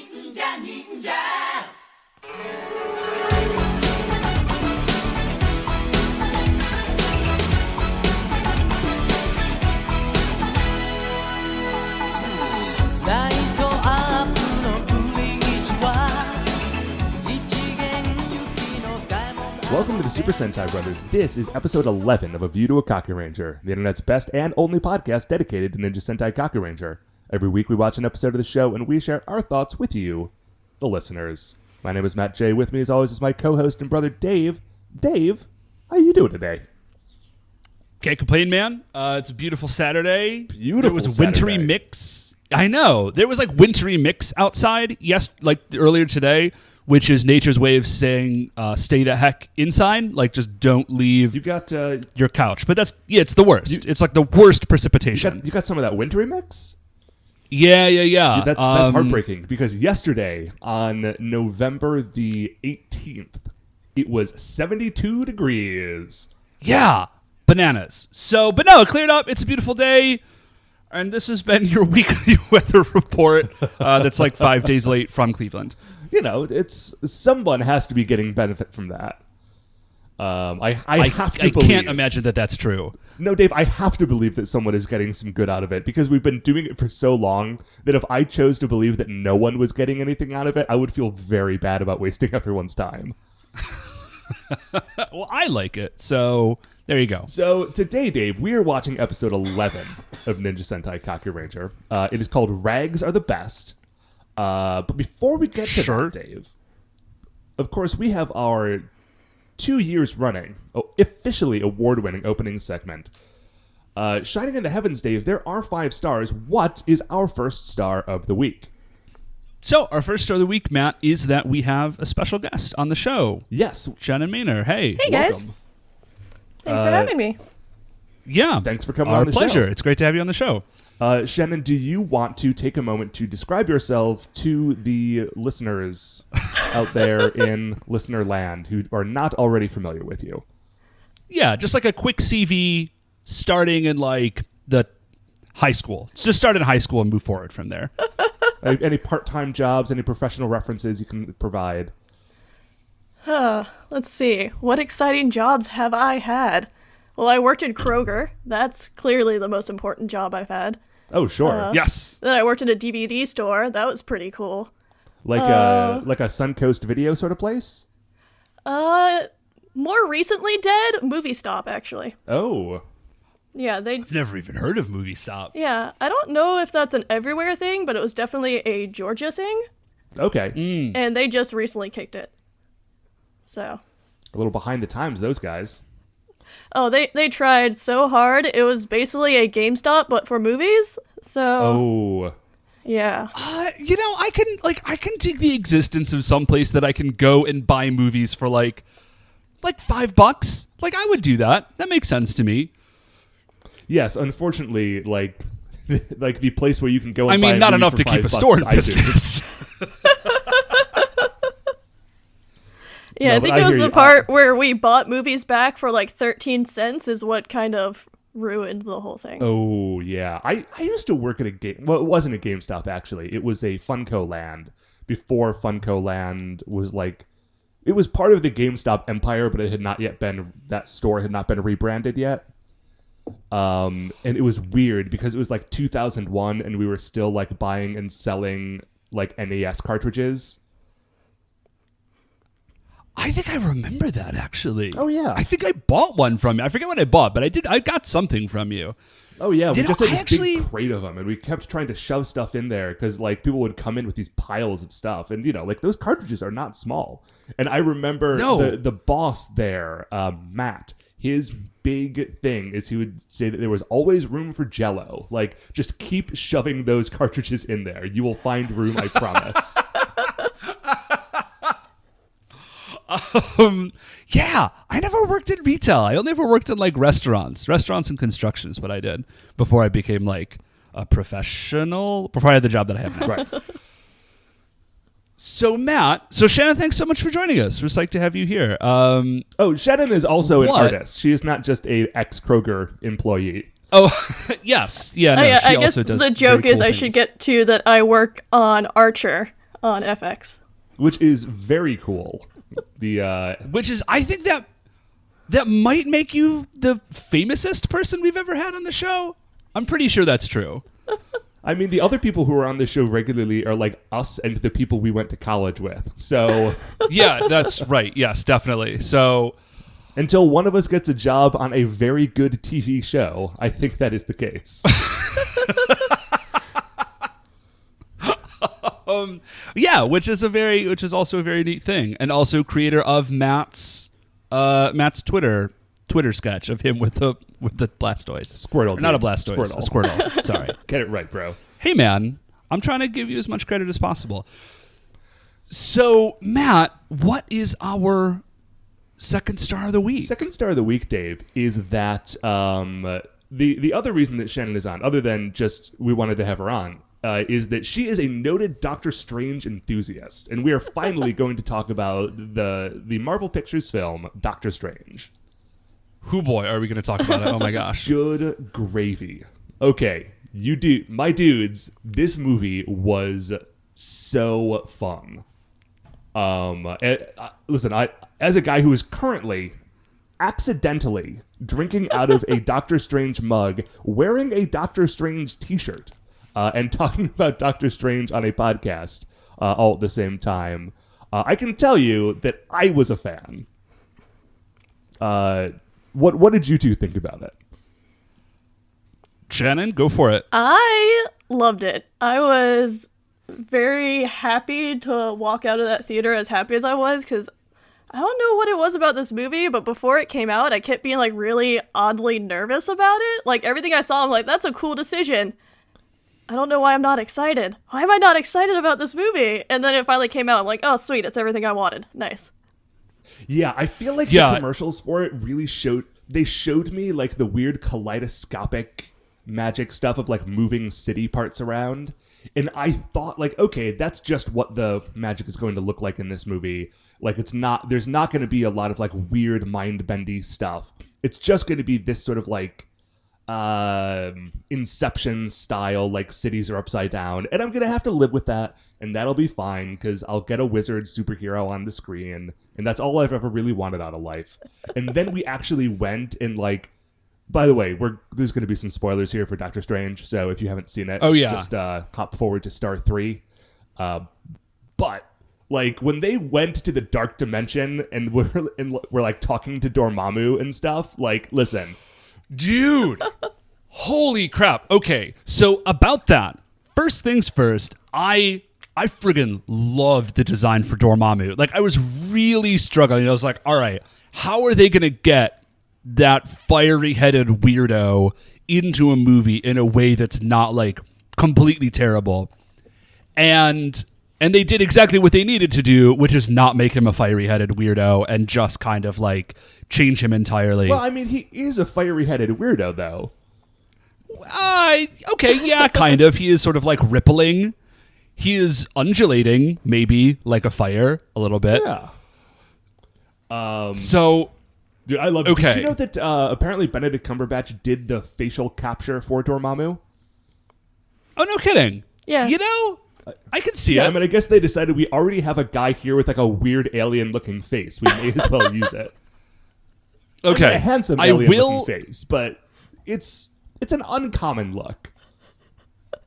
Welcome to the Super Sentai Brothers. This is episode 11 of A View to a Kakuranger, the internet's best and only podcast dedicated to Ninja Sentai Kakuranger. Every week we watch an episode of the show and we share our thoughts with you, the listeners. My name is Matt J. With me as always is my co-host and brother Dave. Dave, how you doing today? Can't complain, man. It's a beautiful Saturday. Beautiful There was a wintry Saturday. mix. I know. There was like wintry mix outside, earlier today, which is nature's way of saying stay the heck inside. Like, just don't leave You got your couch. But it's the worst. It's like the worst precipitation. you got some of that wintry mix? Yeah. That's heartbreaking because yesterday on November the 18th, it was 72 degrees. Yeah, bananas. But no, it cleared up. It's a beautiful day. And this has been your weekly weather report that's like 5 days late from Cleveland. You know, it's someone has to be getting benefit from that. I have to believe. I can't imagine that that's true. No, Dave, I have to believe that someone is getting some good out of it because we've been doing it for so long that if I chose to believe that no one was getting anything out of it, I would feel very bad about wasting everyone's time. Well, I like it, so there you go. So today, Dave, we are watching episode 11 of Ninja Sentai Kakuranger. It is called Rags Are the Best. But before we get to that, Dave, of course, we have our 2 years running, officially award-winning opening segment. Shining in the Heavens, Dave, there are 5 stars. What is our first star of the week? So, our first star of the week, Matt, is that we have a special guest on the show. Yes. Shannon Maynor. Hey. Hey, guys. Welcome. Thanks for having me. Yeah. Thanks for coming on the show. Our pleasure. It's great to have you on the show. Shannon, do you want to take a moment to describe yourself to the listeners out there in listener land who are not already familiar with you? Yeah, just like a quick CV starting in like the high school. Just start in high school and move forward from there. Any part-time jobs, any professional references you can provide? Let's see. What exciting jobs have I had? Well, I worked in Kroger. That's clearly the most important job I've had. Oh, sure. Yes. Then I worked in a DVD store. That was pretty cool. Like a Suncoast Video sort of place? More recently dead, Movie Stop, actually. Oh. Yeah, I've never even heard of Movie Stop. Yeah, I don't know if that's an everywhere thing, but it was definitely a Georgia thing. Okay. And they just recently kicked it. So. A little behind the times, those guys. Oh, they tried so hard. It was basically a GameStop, but for movies. So. Oh. Yeah. I can dig the existence of some place that I can go and buy movies for like $5. Like, I would do that. That makes sense to me. Yes, unfortunately, like the place where you can go and buy a not movie enough for to keep a $5, store in I do. business. Yeah, No, I think but it was hear the you. part where we bought movies back for like 13 cents is what kind of ruined the whole thing. Oh, yeah. I used to work at a game. Well, it wasn't a GameStop, actually. It was a Funko Land. Before Funko Land was like... It was part of the GameStop empire, but it had not yet been... That store had not been rebranded yet. And it was weird because it was like 2001 and we were still like buying and selling like NES cartridges. I think I remember that, actually. Oh, yeah. I think I bought one from you. I forget what I bought, but I got something from you. Oh, yeah. We just had this big crate of them, and we kept trying to shove stuff in there because, like, people would come in with these piles of stuff. And, you know, like, those cartridges are not small. And I remember the boss there, Matt, his big thing is he would say that there was always room for Jell-O. Like, just keep shoving those cartridges in there. You will find room, I promise. Yeah, I never worked in retail. I only ever worked in like restaurants and construction is what I did before I became like a professional, before I had the job that I have now. Right. So Shannon, thanks so much for joining us. We're psyched to have you here. Shannon is also an artist. She is not just a ex-Kroger employee. Oh, yes. Yeah, no, she I also guess does the joke very is cool I things. should get to that I work on Archer. on FX. which is very cool. Which is, I think that might make you the famousest person we've ever had on the show. I'm pretty sure that's true. I mean, the other people who are on the show regularly are like us and the people we went to college with. So Yeah, that's right. Yes, definitely. So until one of us gets a job on a very good TV show, I think that is the case. yeah, which is also a very neat thing, and also creator of Matt's Twitter sketch of him with the Blastoise. Squirtle. Or not a Blastoise, a Squirtle. Sorry. Get it right, bro. Hey, man, I'm trying to give you as much credit as possible. So, Matt, what is our second star of the week? Second star of the week, Dave, is that the other reason that Shannon is on, other than just we wanted to have her on, is that she is a noted Doctor Strange enthusiast, and we are finally going to talk about the Marvel Pictures film Doctor Strange. Who boy are we going to talk about it? Oh my gosh. Good gravy. Okay, my dudes, this movie was so fun. Listen, as a guy who is currently accidentally drinking out of a Doctor Strange mug, wearing a Doctor Strange t-shirt, and talking about Doctor Strange on a podcast all at the same time, I can tell you that I was a fan. What did you two think about it? Shannon, go for it. I loved it. I was very happy to walk out of that theater as happy as I was, because I don't know what it was about this movie, but before it came out, I kept being like really oddly nervous about it. Like everything I saw, I'm like, that's a cool decision. I don't know why I'm not excited. Why am I not excited about this movie? And then it finally came out. I'm like, oh, sweet. It's everything I wanted. Nice. Yeah, I feel like the commercials for it really showed me like the weird kaleidoscopic magic stuff of like moving city parts around. And I thought like, okay, that's just what the magic is going to look like in this movie. Like there's not going to be a lot of like weird mind-bendy stuff. It's just going to be this sort of like Inception style, like cities are upside down, and I'm gonna have to live with that, and that'll be fine because I'll get a wizard superhero on the screen, and that's all I've ever really wanted out of life. And then we actually went and like, by the way, there's gonna be some spoilers here for Doctor Strange, so if you haven't seen it, just hop forward to star 3. But like when they went to the dark dimension and we're like talking to Dormammu and stuff, like listen. Dude, holy crap. Okay, so about that, first things first, I friggin' loved the design for Dormammu. Like, I was really struggling. I was like, all right, how are they going to get that fiery-headed weirdo into a movie in a way that's not, like, completely terrible? And they did exactly what they needed to do, which is not make him a fiery-headed weirdo and just kind of, like, change him entirely. Well, I mean, he is a fiery-headed weirdo, though. Okay, yeah, kind of. He is sort of, like, rippling. He is undulating, maybe, like a fire, a little bit. Yeah. So... Dude, I love it. Okay. Did you know that apparently Benedict Cumberbatch did the facial capture for Dormammu? Oh, no kidding. Yeah. You know... I can see it. I mean, I guess they decided we already have a guy here with like a weird alien-looking face. We may as well use it. Okay, I mean, a handsome alien-looking face, but it's an uncommon look.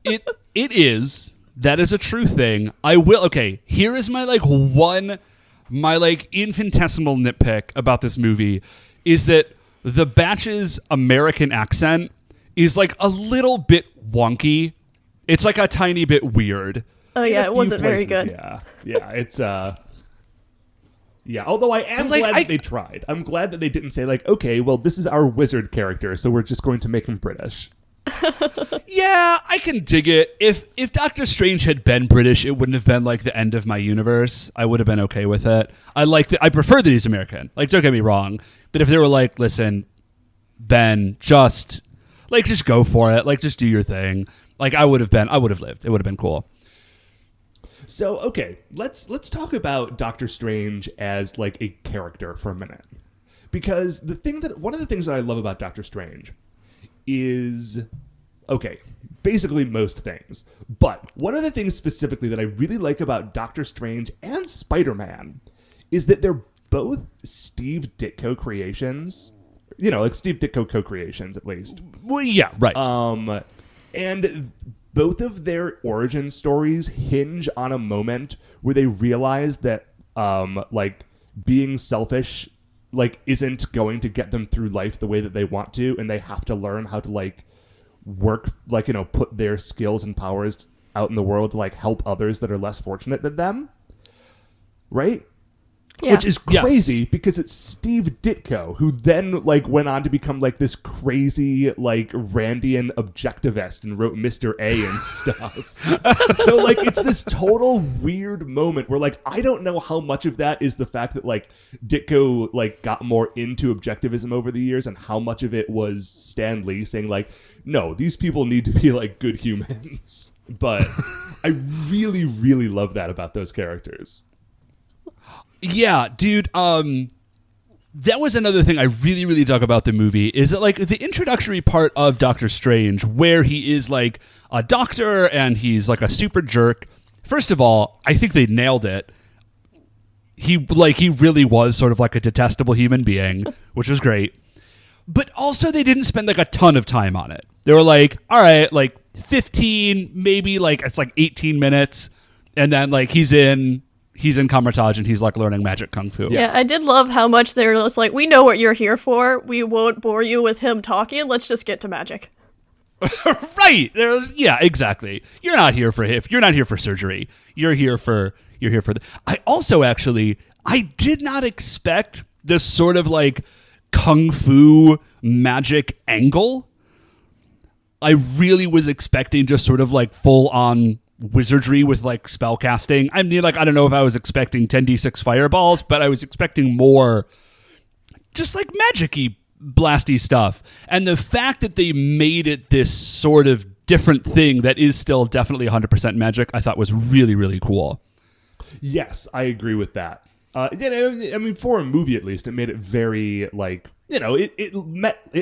It is. That is a true thing. I will. Okay, here is my infinitesimal nitpick about this movie is that the Batch's American accent is like a little bit wonky. It's like a tiny bit weird. Oh yeah, it wasn't very good. Yeah, it's yeah. Although I am glad that they tried. I'm glad that they didn't say like, okay, well, this is our wizard character, so we're just going to make him British. Yeah, I can dig it. If Doctor Strange had been British, it wouldn't have been like the end of my universe. I would have been okay with it. I prefer that he's American. Like, don't get me wrong. But if they were like, listen, Ben, just go for it. Like, just do your thing. Like, I would have lived. It would have been cool. So, okay, let's talk about Doctor Strange as like a character for a minute. Because one of the things that I love about Doctor Strange is okay, basically most things. But one of the things specifically that I really like about Doctor Strange and Spider-Man is that they're both Steve Ditko creations. You know, like Steve Ditko co-creations, at least. Well, yeah, right. And both of their origin stories hinge on a moment where they realize that, like, being selfish, like, isn't going to get them through life the way that they want to, and they have to learn how to, like, work, like, you know, put their skills and powers out in the world to, like, help others that are less fortunate than them. Right? Yeah. Which is crazy because it's Steve Ditko, who then, like, went on to become, like, this crazy, like, Randian objectivist and wrote Mr. A and stuff. So, like, it's this total weird moment where, like, I don't know how much of that is the fact that, like, Ditko, like, got more into objectivism over the years and how much of it was Stan Lee saying, like, no, these people need to be, like, good humans. But I really, really love that about those characters. Yeah, dude, that was another thing I really, really dug about the movie, is that, like, the introductory part of Doctor Strange, where he is, like, a doctor and he's, like, a super jerk. First of all, I think they nailed it. He really was sort of like a detestable human being, which was great. But also they didn't spend, like, a ton of time on it. They were like, all right, like, 15, maybe, like, it's, like, 18 minutes, and then, like, he's in Kamar-Taj and he's, like, learning magic kung fu. Yeah, I did love how much they were just like, we know what you're here for. We won't bore you with him talking. Let's just get to magic. Right. Yeah, exactly. You're not here for surgery. You're here for I also actually, I did not expect this sort of, like, kung fu magic angle. I really was expecting just sort of, like, full on wizardry with, like, spell casting. I mean, like, I don't know if I was expecting 10d6 fireballs, but I was expecting more just, like, magic-y blasty stuff. And the fact that they made it this sort of different thing that is still definitely 100% magic, I thought was really, really cool. Yes, I agree with that. I mean, for a movie at least, it made it very, like, you know, it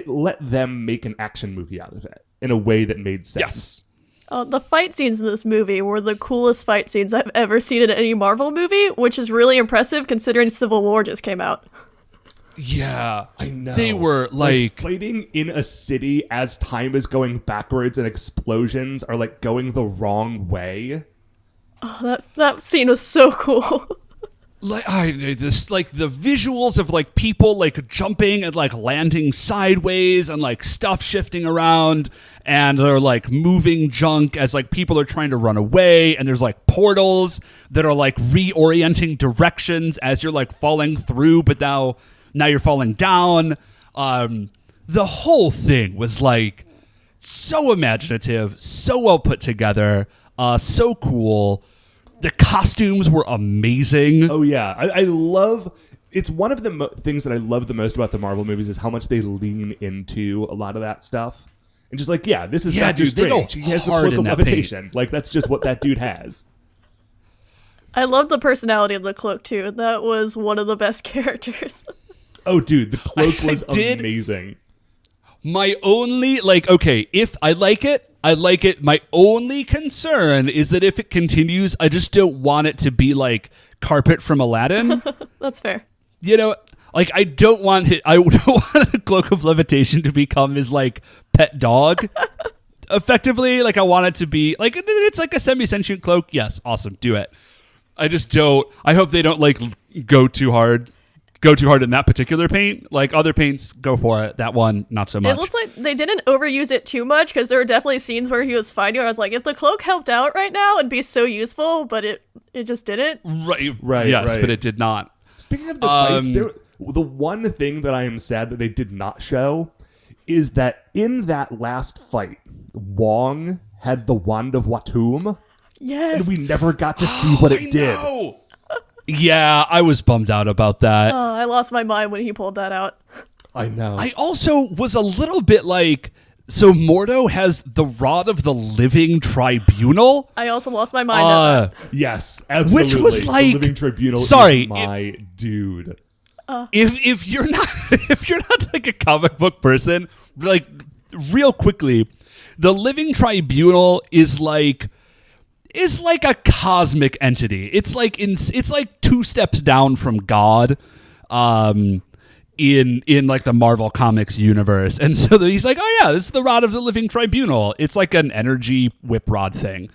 let them make an action movie out of it in a way that made sense. Yes. The fight scenes in this movie were the coolest fight scenes I've ever seen in any Marvel movie, which is really impressive considering Civil War just came out. Yeah, I know. They were like fighting in a city as time is going backwards and explosions are, like, going the wrong way. Oh, that scene was so cool. Like, like the visuals of, like, people, like, jumping and, like, landing sideways and, like, stuff shifting around, and they're, like, moving junk as, like, people are trying to run away, and there's, like, portals that are, like, reorienting directions as you're, like, falling through, but now you're falling down. The whole thing was, like, so imaginative, so well put together, so cool. The costumes were amazing. Oh, yeah. I love... It's one of the things that I love the most about the Marvel movies is how much they lean into a lot of that stuff. And just like, yeah, this is Doctor Strange. He has the cloak of levitation. Like, that's just what that dude has. I love the personality of the cloak, too. That was one of the best characters. Oh, dude, the cloak was amazing. My only, like, okay, if I like it, I like it. My only concern is that if it continues, I just don't want it to be like Carpet from Aladdin. That's fair. You know, like, I don't want the Cloak of Levitation to become his, like, pet dog. Effectively, like, I want it to be like, it's like a semi-sentient cloak. Yes, awesome, do it. I just don't. I hope they don't, like, go too hard in that particular paint. Like, other paints, go for it. That one, not so much. It looks like they didn't overuse it too much, because there were definitely scenes where he was fighting. I was like, if the cloak helped out right now, it'd be so useful, but it just didn't. Right. Yes, but it did not. Speaking of the fights, the one thing that I am sad that they did not show is that in that last fight, Wong had the Wand of Watum. Yes. And we never got to see what it did. Know. Yeah, I was bummed out about that. I lost my mind when he pulled that out. I know. I also was a little bit like, so Mordo has the Rod of the Living Tribunal? I also lost my mind at that. Yes, absolutely. Which was like, the Living Tribunal sorry, is dude. If you're not like a comic book person, like, real quickly, the Living Tribunal is like a cosmic entity. It's like two steps down from God, in like the Marvel Comics universe. And so he's like, oh yeah, this is the Rod of the Living Tribunal. It's like an energy whip rod thing.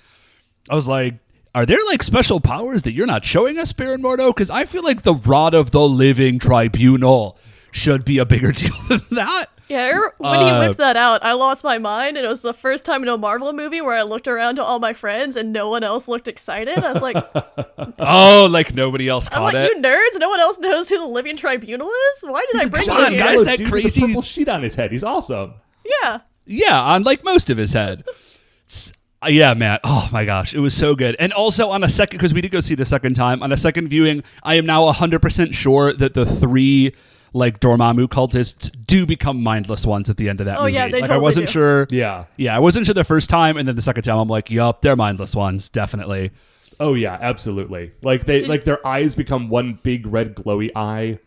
I was like, are there like special powers that you're not showing us, Baron Mordo? Because I feel like the Rod of the Living Tribunal should be a bigger deal than that. Yeah, when he whipped that out, I lost my mind, and it was the first time in a Marvel movie where I looked around to all my friends and no one else looked excited. I was like, oh, like nobody else caught it. You nerds, no one else knows who the Living Tribunal is? Why did I bring you here? Guys, that dude crazy with the purple sheet on his head. He's awesome. Yeah, on like most of his head. Yeah, man. Oh my gosh, it was so good. And also on a second, because we did go see the second time, on a second viewing, I am now 100% sure that the three like Dormammu cultists do become mindless ones at the end of that movie. Yeah, they like totally I wasn't do. sure. Yeah, I wasn't sure the first time, and then the second time I'm like, yup, they're mindless ones, definitely. Oh yeah, absolutely. Like their eyes become one big red glowy eye.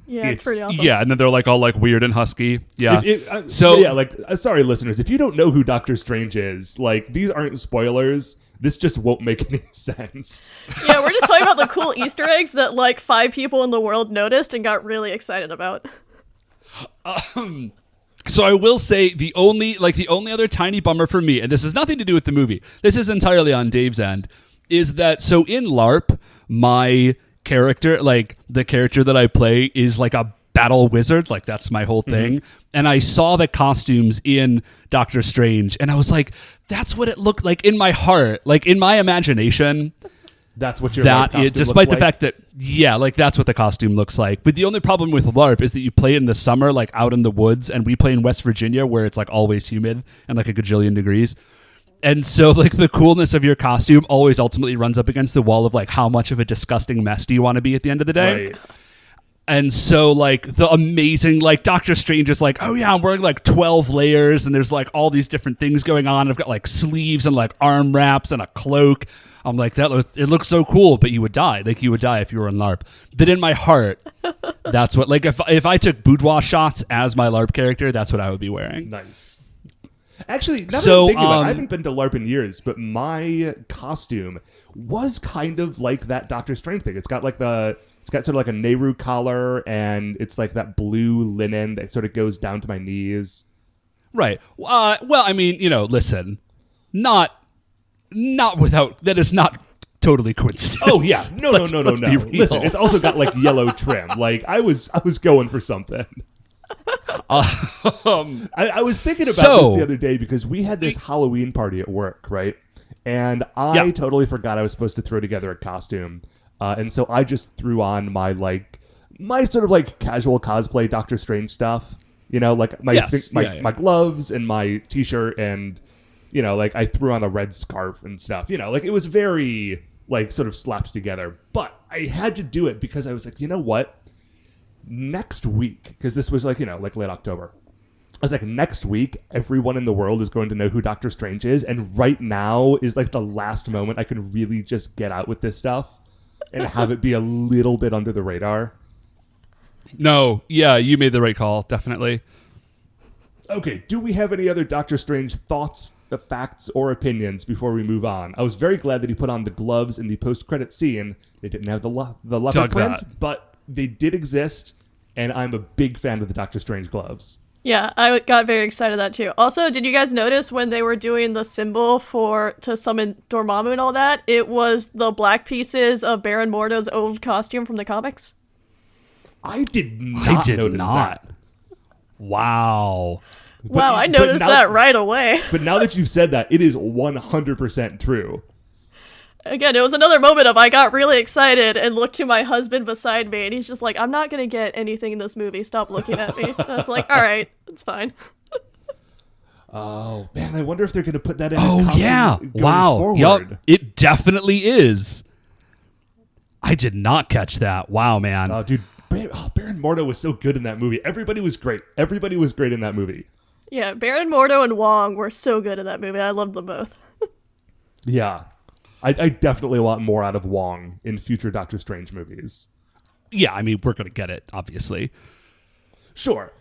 Yeah, it's pretty awesome. Yeah, and then they're like all like weird and husky. Yeah. Sorry listeners, if you don't know who Doctor Strange is, like these aren't spoilers. This just won't make any sense. Yeah, we're just talking about the cool Easter eggs that like 5 people in the world noticed and got really excited about. So I will say the only other tiny bummer for me, and this has nothing to do with the movie, this is entirely on Dave's end, is that so in LARP, my character, like the character that I play is like a battle wizard, like that's my whole thing. And I saw the costumes in Doctor Strange and I was like, that's what it looked like in my heart, like in my imagination. That's what your LARP costume despite the looks fact that like that's what the costume looks like. But the only problem with LARP is that you play in the summer, like out in the woods, and we play in West Virginia where it's like always humid and like a gajillion degrees. And so like the coolness of your costume always ultimately runs up against the wall of like how much of a disgusting mess do you want to be at the end of the day. Right. And so like the amazing, like Doctor Strange is like, oh yeah, I'm wearing like 12 layers and there's like all these different things going on. I've got like sleeves and like arm wraps and a cloak. I'm like, it looks so cool, but you would die. Like you would die if you were in LARP. But in my heart, that's what, like if I took boudoir shots as my LARP character, that's what I would be wearing. Nice. Actually, now that I'm thinking about it, I haven't been to LARP in years, but my costume was kind of like that Doctor Strange thing. It's got sort of like a Nehru collar, and it's like that blue linen that sort of goes down to my knees. Right. Well, I mean, listen, not without, that is not totally coincidence. Oh yeah, no. Listen, it's also got like yellow trim. Like I was going for something. I was thinking about this the other day because we had this Halloween party at work, right? And I totally forgot I was supposed to throw together a costume. And so I just threw on my sort of like casual cosplay Doctor Strange stuff, like my gloves and my t-shirt, and like I threw on a red scarf and stuff, like it was very like sort of slapped together. But I had to do it because I was like, you know what? Next week, because this was like late October, I was like, next week everyone in the world is going to know who Doctor Strange is, and right now is like the last moment I can really just get out with this stuff and have it be a little bit under the radar. No, yeah, you made the right call, definitely. Okay, do we have any other Doctor Strange thoughts, facts, or opinions before we move on? I was very glad that he put on the gloves in the post-credit scene. They didn't have the leopard print, but they did exist, and I'm a big fan of the Doctor Strange gloves. Yeah, I got very excited that too. Also, did you guys notice when they were doing the symbol to summon Dormammu and all that, it was the black pieces of Baron Mordo's old costume from the comics? I did not notice that. Wow. Wow, I noticed that right away. But now that you've said that, it is 100% true. Again, it was another moment of I got really excited and looked to my husband beside me, and he's just like, I'm not going to get anything in this movie. Stop looking at me. And I was like, all right, it's fine. Oh, man, I wonder if they're going to put that in his costume going forward. Yup, it definitely is. I did not catch that. Wow, man. Oh, dude, Baron Mordo was so good in that movie. Everybody was great. Everybody was great in that movie. Yeah, Baron Mordo and Wong were so good in that movie. I loved them both. Yeah. I definitely want more out of Wong in future Doctor Strange movies. Yeah, I mean, we're going to get it, obviously. Sure.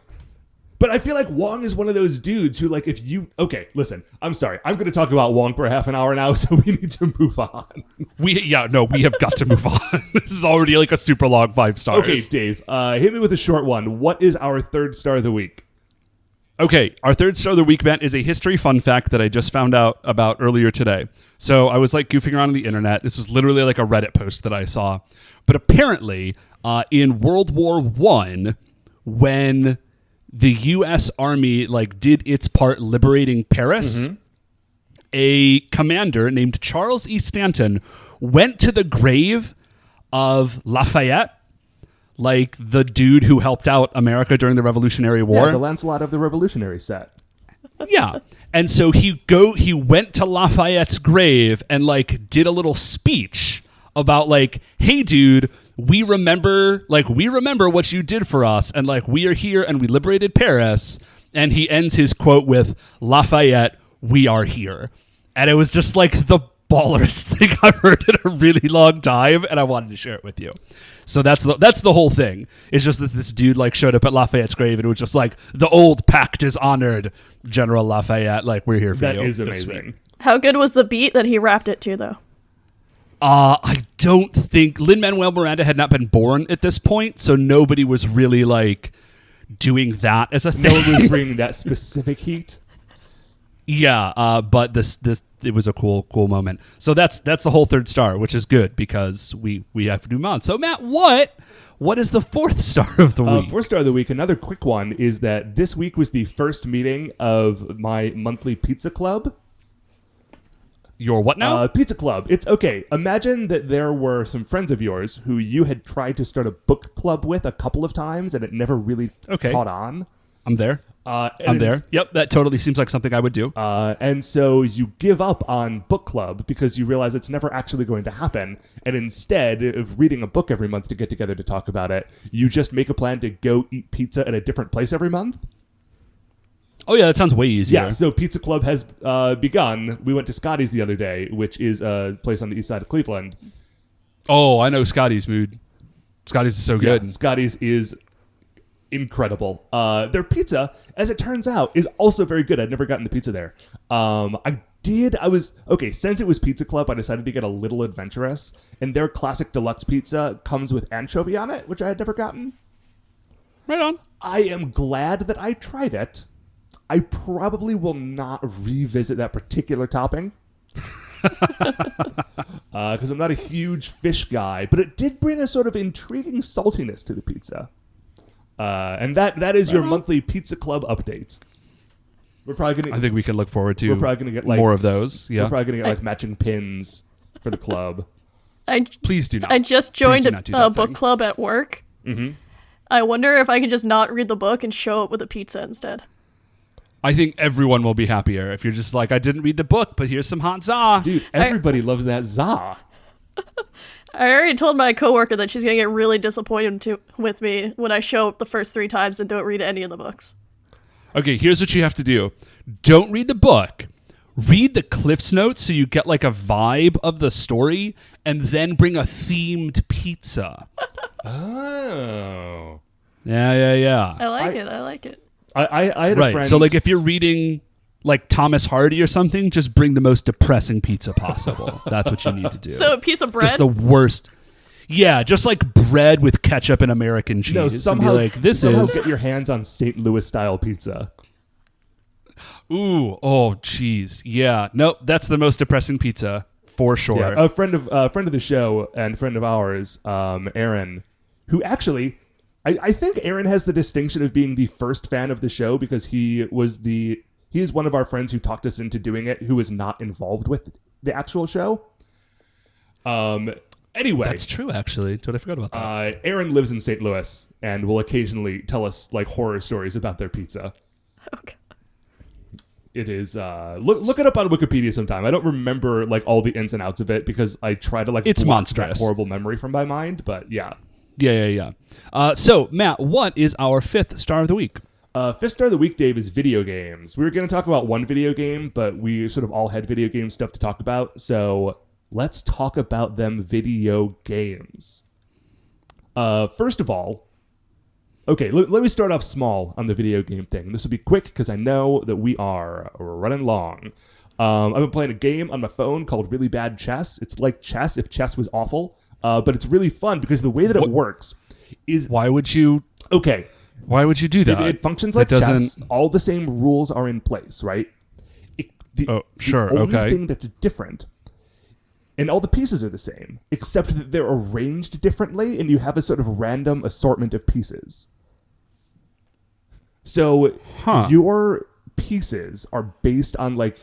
But I feel like Wong is one of those dudes who, like, if you... Okay, listen, I'm sorry. I'm going to talk about Wong for half an hour now, so we need to move on. We have got to move on. This is already like a super long 5 stars. Okay, Dave, hit me with a short one. What is our third star of the week? Okay, our third star of the week, Matt, is a history fun fact that I just found out about earlier today. So I was like goofing around on the internet. This was literally like a Reddit post that I saw. But apparently, in World War I, when the U.S. Army like did its part liberating Paris, a commander named Charles E. Stanton went to the grave of Lafayette, like the dude who helped out America during the Revolutionary War. Yeah, the Lancelot of the Revolutionary set. Yeah. And so he went to Lafayette's grave and like did a little speech about like, hey dude, we remember what you did for us, and like we are here and we liberated Paris. And he ends his quote with, Lafayette, we are here. And it was just like the ballerest thing I've heard in a really long time, and I wanted to share it with you. So that's the whole thing. It's just that this dude like showed up at Lafayette's grave, and it was just like, the old pact is honored, General Lafayette. Like, we're here for you. That is amazing. How good was the beat that he rapped it to, though? I don't think Lin-Manuel Miranda had not been born at this point, so nobody was really like doing that as a thing. No one was bringing that specific heat. Yeah, but this it was a cool moment. So that's the whole third star, which is good because we have to move on. So Matt, what is the fourth star of the week? Fourth star of the week, another quick one, is that this week was the first meeting of my monthly pizza club. Your what now? Pizza club. It's okay. Imagine that there were some friends of yours who you had tried to start a book club with a couple of times, and it never really caught on. I'm there. I'm there. Yep, that totally seems like something I would do. And so you give up on book club because you realize it's never actually going to happen. And instead of reading a book every month to get together to talk about it, you just make a plan to go eat pizza at a different place every month. Oh, yeah, that sounds way easier. Yeah, so Pizza Club has begun. We went to Scotty's the other day, which is a place on the east side of Cleveland. Oh, I know Scotty's mood. Scotty's is so good. Yeah, Scotty's is incredible. Their pizza, as it turns out, is also very good. I'd never gotten the pizza there. Since it was Pizza Club, I decided to get a little adventurous. And their classic deluxe pizza comes with anchovy on it, which I had never gotten. Right on. I am glad that I tried it. I probably will not revisit that particular topping because I'm not a huge fish guy, but it did bring a sort of intriguing saltiness to the pizza. And that is your monthly Pizza Club update. We're probably gonna. I think we can look forward to. We're probably gonna get like more of those. Yeah, we're probably gonna get like matching pins for the club. Please do not. I just joined a book thing. club at work. Mm-hmm. I wonder if I can just not read the book and show up with a pizza instead. I think everyone will be happier if you're just like, I didn't read the book, but here's some hot za. Dude, everybody loves that za. I already told my coworker that she's going to get really disappointed with me when I show up the first 3 times and don't read any of the books. Okay, here's what you have to do. Don't read the book. Read the Cliff's Notes so you get like a vibe of the story, and then bring a themed pizza. Oh. Yeah. I like it. I had a friend. So like if you're reading like Thomas Hardy or something, just bring the most depressing pizza possible. That's what you need to do. So a piece of bread? Just the worst. Yeah, just like bread with ketchup and American cheese. No, somehow, and be like, somehow get your hands on St. Louis style pizza. Ooh, oh, jeez. Yeah, nope, that's the most depressing pizza for sure. Yeah, a friend of the show and friend of ours, Aaron, who actually... I think Aaron has the distinction of being the first fan of the show because he is one of our friends who talked us into doing it, who is not involved with the actual show. Anyway. That's true, actually. Totally forgot about that. Aaron lives in St. Louis and will occasionally tell us like horror stories about their pizza. Okay. It is, look it up on Wikipedia sometime. I don't remember like all the ins and outs of it because I try to like it's block monstrous. that horrible memory from my mind, but yeah. Yeah. So, Matt, what is our 5th star of the week? 5th star of the week, Dave, is video games. We were going to talk about one video game, but we sort of all had video game stuff to talk about, so let's talk about them video games. First of all, Okay, let me start off small on the video game thing. This will be quick because I know that we are running long. I've been playing a game on my phone called Really Bad Chess. It's like chess if chess was awful, but it's really fun because the way that it works is... Why would you... Okay. Why would you do that? It functions like chess. All the same rules are in place, right? The only thing that's different, and all the pieces are the same, except that they're arranged differently, and you have a sort of random assortment of pieces. So your pieces are based on, like,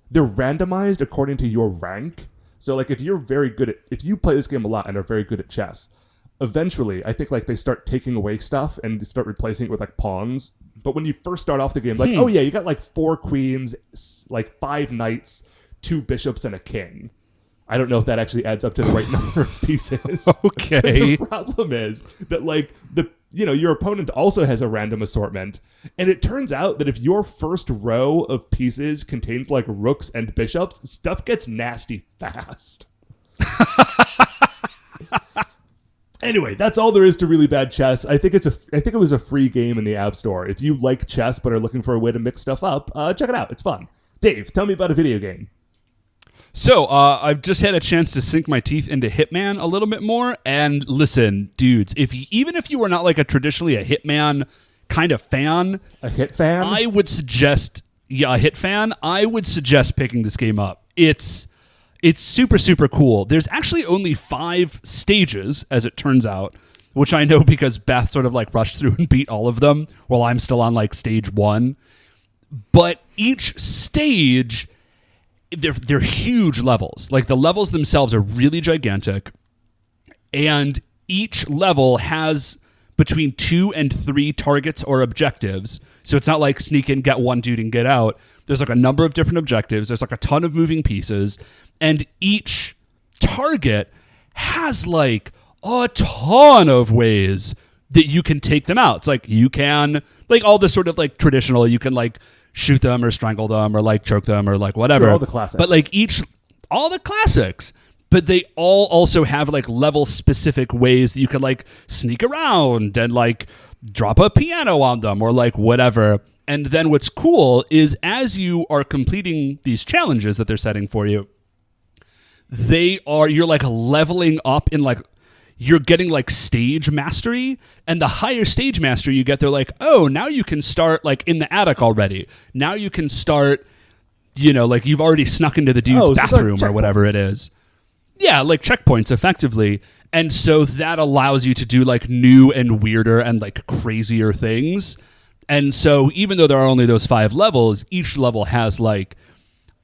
they're randomized according to your rank. So, like, if you play this game a lot and are very good at chess, eventually, I think, like, they start taking away stuff and start replacing it with, like, pawns. But when you first start off the game, like, oh yeah, you got, like, 4 queens, like, 5 knights, 2 bishops, and a king. I don't know if that actually adds up to the right number of pieces. Okay. The problem is that, like, your opponent also has a random assortment, and it turns out that if your first row of pieces contains, like, rooks and bishops, stuff gets nasty fast. Anyway, that's all there is to Really Bad Chess. I think it was a free game in the App Store. If you like chess but are looking for a way to mix stuff up, check it out. It's fun. Dave, tell me about a video game. So, I've just had a chance to sink my teeth into Hitman a little bit more. And listen, dudes, even if you were not like traditionally a Hitman kind of fan, a hit fan, I would suggest, a hit fan, I would suggest picking this game up. It's super, super cool. There's actually only 5 stages, as it turns out, which I know because Beth sort of like rushed through and beat all of them while I'm still on like stage 1. But each stage, they're huge levels. Like the levels themselves are really gigantic, and each level has between 2 and 3 targets or objectives. So it's not like sneak in, get one dude and get out. There's like a number of different objectives. There's like a ton of moving pieces, and each target has like a ton of ways that you can take them out. It's like you can, like all the sort of like traditional, you can like shoot them or strangle them or like choke them or like whatever. Sure, all the classics. But like all the classics. But they all also have like level specific ways that you can like sneak around and like drop a piano on them or like whatever. And then what's cool is as you are completing these challenges that they're setting for you, you're like leveling up in like, you're getting like stage mastery, and the higher stage mastery you get, they're like, oh, now you can start like in the attic already. Now you can start, like you've already snuck into the dude's bathroom or whatever it is. Yeah, like checkpoints effectively. And so that allows you to do like new and weirder and like crazier things. And so even though there are only those 5 levels, each level has like,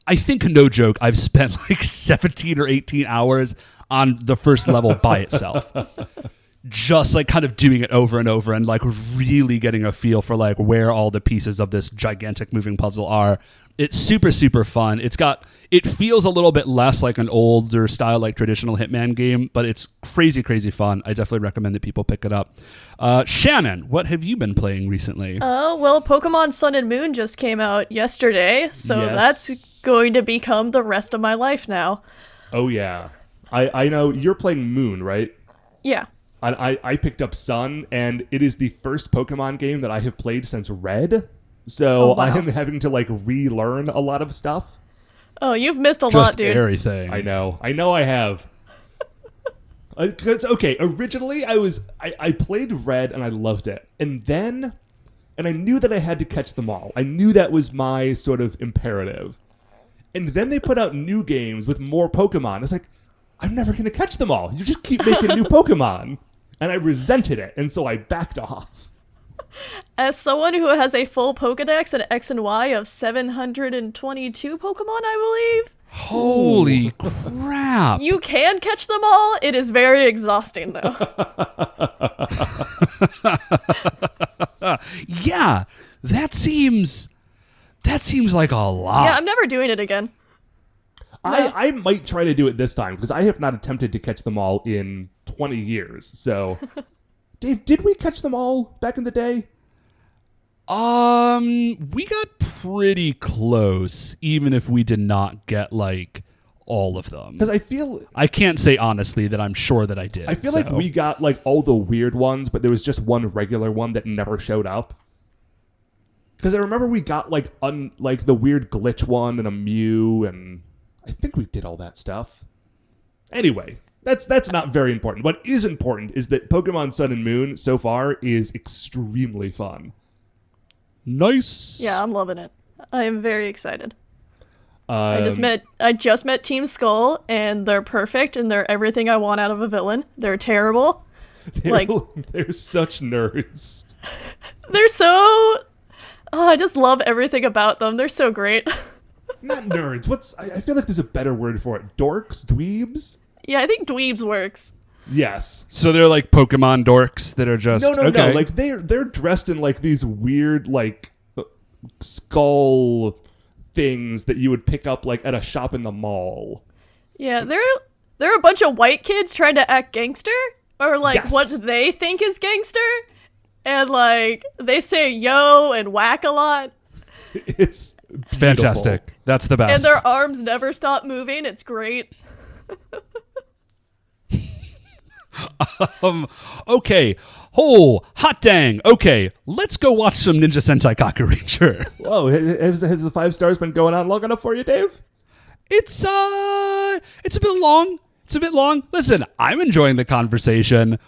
I think no joke, I've spent like 17 or 18 hours on the first level by itself. Just like kind of doing it over and over and like really getting a feel for like where all the pieces of this gigantic moving puzzle are. It's super, super fun. It feels a little bit less like an older style, like traditional Hitman game, but it's crazy, crazy fun. I definitely recommend that people pick it up. Shannon, what have you been playing recently? Well, Pokemon Sun and Moon just came out yesterday, so that's going to become the rest of my life now. Oh, yeah. I know you're playing Moon, right? Yeah. I picked up Sun, and it is the first Pokemon game that I have played since Red. So wow. I am having to like relearn a lot of stuff. Oh, you've missed a lot, dude. Everything. I know I have. Okay, originally I played Red and I loved it. And I knew that I had to catch them all. I knew that was my sort of imperative. And then they put out new games with more Pokemon. I was like, I'm never going to catch them all. You just keep making new Pokemon. And I resented it, and so I backed off. As someone who has a full Pokedex and X and Y of 722 Pokemon, I believe. Holy crap. You can catch them all. It is very exhausting, though. Yeah, that seems like a lot. Yeah, I'm never doing it again. I might try to do it this time, because I have not attempted to catch them all in 20 years. So, Dave, did we catch them all back in the day? We got pretty close, even if we did not get like all of them. Because I can't say honestly that I'm sure that I did. I feel like we got like all the weird ones, but there was just one regular one that never showed up. Because I remember we got like the weird glitch one and a Mew, and I think we did all that stuff. Anyway, that's not very important. What is important is that Pokemon Sun and Moon so far is extremely fun. Nice. Yeah, I'm loving it. I am very excited. I just met Team Skull, and they're perfect, and they're everything I want out of a villain. They're terrible. They're such nerds. They're so... Oh, I just love everything about them. They're so great. Not nerds. I feel like there's a better word for it. Dorks? Dweebs? Yeah, I think dweebs works. Yes. So they're like Pokemon dorks that are just... No. Like they're dressed in like these weird like skull things that you would pick up like at a shop in the mall. Yeah, they're a bunch of white kids trying to act gangster, or like Yes. what they think is gangster. And, like, they say yo and whack a lot. It's beautiful. Fantastic. That's the best. And their arms never stop moving. It's great. Okay. Oh, hot dang. Okay, let's go watch some Ninja Sentai Kakuranger. Whoa, has the 5 stars been going on long enough for you, Dave? It's a bit long. It's a bit long. Listen, I'm enjoying the conversation.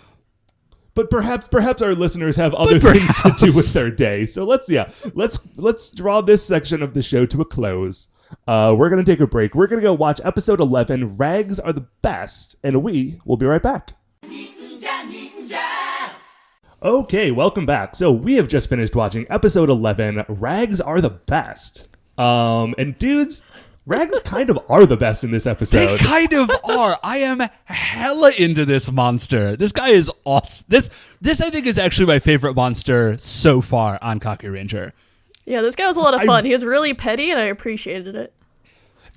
But perhaps our listeners have other things to do with their day. So let's draw this section of the show to a close. We're gonna take a break. We're gonna go watch episode 11. Rags are the best, and we will be right back. Okay, welcome back. So we have just finished watching episode 11. Rags are the best. And dudes, rags kind of are the best in this episode. They kind of are. I am hella into this monster. This guy is awesome. This I think is actually my favorite monster so far on Kakuranger. Yeah, this guy was a lot of fun. He was really petty, and I appreciated it.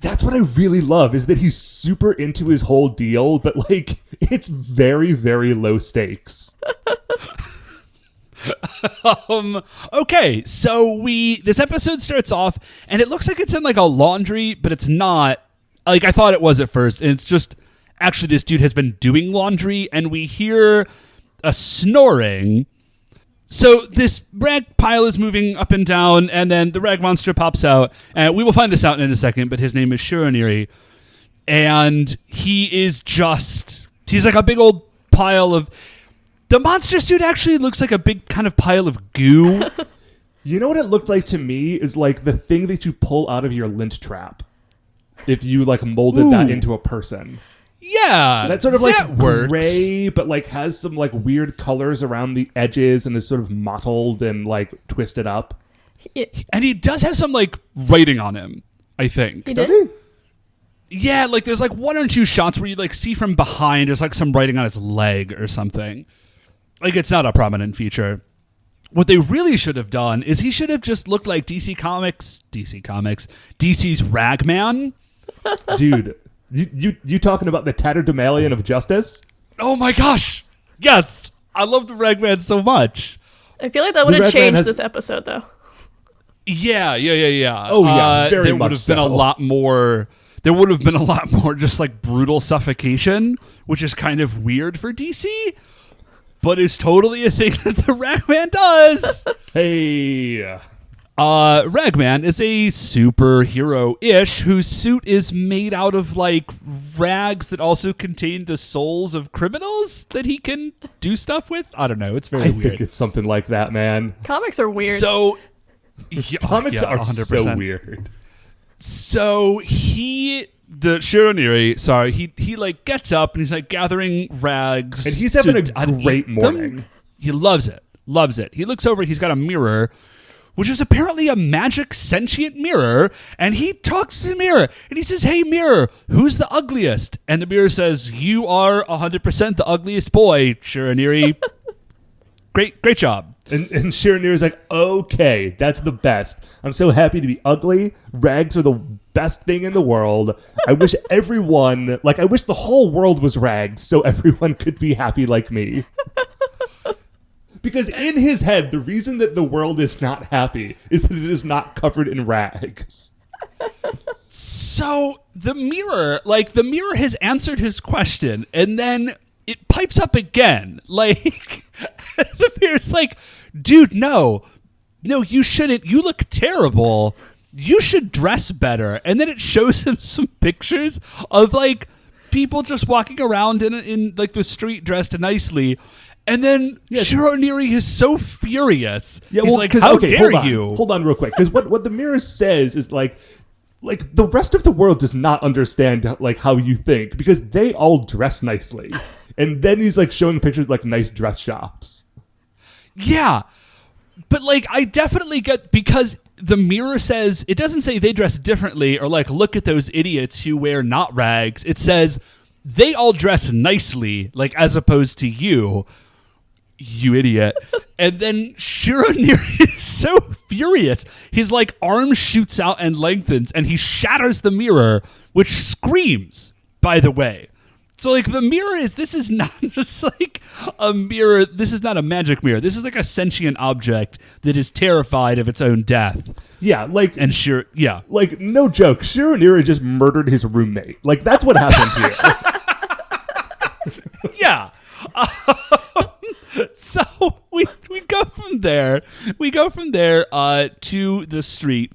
That's what I really love, is that he's super into his whole deal, but like it's very, very low stakes. Okay, so this episode starts off and it looks like it's in like a laundry, but it's not. Like I thought it was at first, and it's just actually this dude has been doing laundry, and we hear a snoring. So this rag pile is moving up and down, and then the rag monster pops out, and we will find this out in a second, but his name is Shironiri, and he's like a big old pile of... The monster suit actually looks like a big kind of pile of goo. You know what it looked like to me is like the thing that you pull out of your lint trap if you like molded that into a person. Yeah, That's sort of like works. gray, but like has some like weird colors around the edges and is sort of mottled and like twisted up. And he does have some like writing on him, I think. He Does did? he? Yeah, like there's like 1 or 2 shots where you like see from behind there's like some writing on his leg or something. Like it's not a prominent feature. What they really should have done is he should have just looked like DC's Ragman. Dude, you talking about the tatterdemalion of justice? Oh my gosh. Yes. I love the Ragman so much. I feel like that would have Ragman changed this episode, though. Yeah. Oh yeah, very there much would have been so. a lot more. There would have been a lot more just like brutal suffocation, which is kind of weird for DC, but is totally a thing that the Ragman does. Hey. Ragman is a superhero-ish whose suit is made out of like rags that also contain the souls of criminals that he can do stuff with. I don't know. It's very I weird. think it's something like that, man. Comics are weird. So Comics are 100%. so weird. So the Shironiri, he like gets up and he's like gathering rags. And he's having a to great eat morning. them. He loves it. He looks over, he's got a mirror, which is apparently a magic sentient mirror, and he talks to the mirror and he says, "Hey mirror, who's the ugliest?" And the mirror says, "You are 100% the ugliest boy, Shironiri." Great job. And Shironir is like, okay, that's the best. I'm so happy to be ugly. Rags are the best thing in the world. I wish I wish the whole world was rags so everyone could be happy like me. Because in his head, the reason that the world is not happy is that it is not covered in rags. So the mirror has answered his question, and then it pipes up again. Like, the mirror's like, dude, no, you shouldn't. You look terrible. You should dress better. And then it shows him some pictures of like people just walking around in like the street dressed nicely. And then Shironiri is so furious. Yeah, he's like, how dare you? Hold on real quick. Because what the mirror says is like the rest of the world does not understand like how you think because they all dress nicely. And then he's like showing pictures like nice dress shops. Yeah. But like I definitely get because the mirror says it doesn't say they dress differently or like look at those idiots who wear not rags. It says they all dress nicely, like as opposed to you idiot. And then Shironiri is so furious. His like arm shoots out and lengthens and he shatters the mirror, which screams, by the way. So like the mirror this is not just like a mirror. This is not a magic mirror. This is like a sentient object that is terrified of its own death. Yeah, like like no joke. Shironiri just murdered his roommate. Like that's what happened here. Yeah. So we go from there. We go from there to the street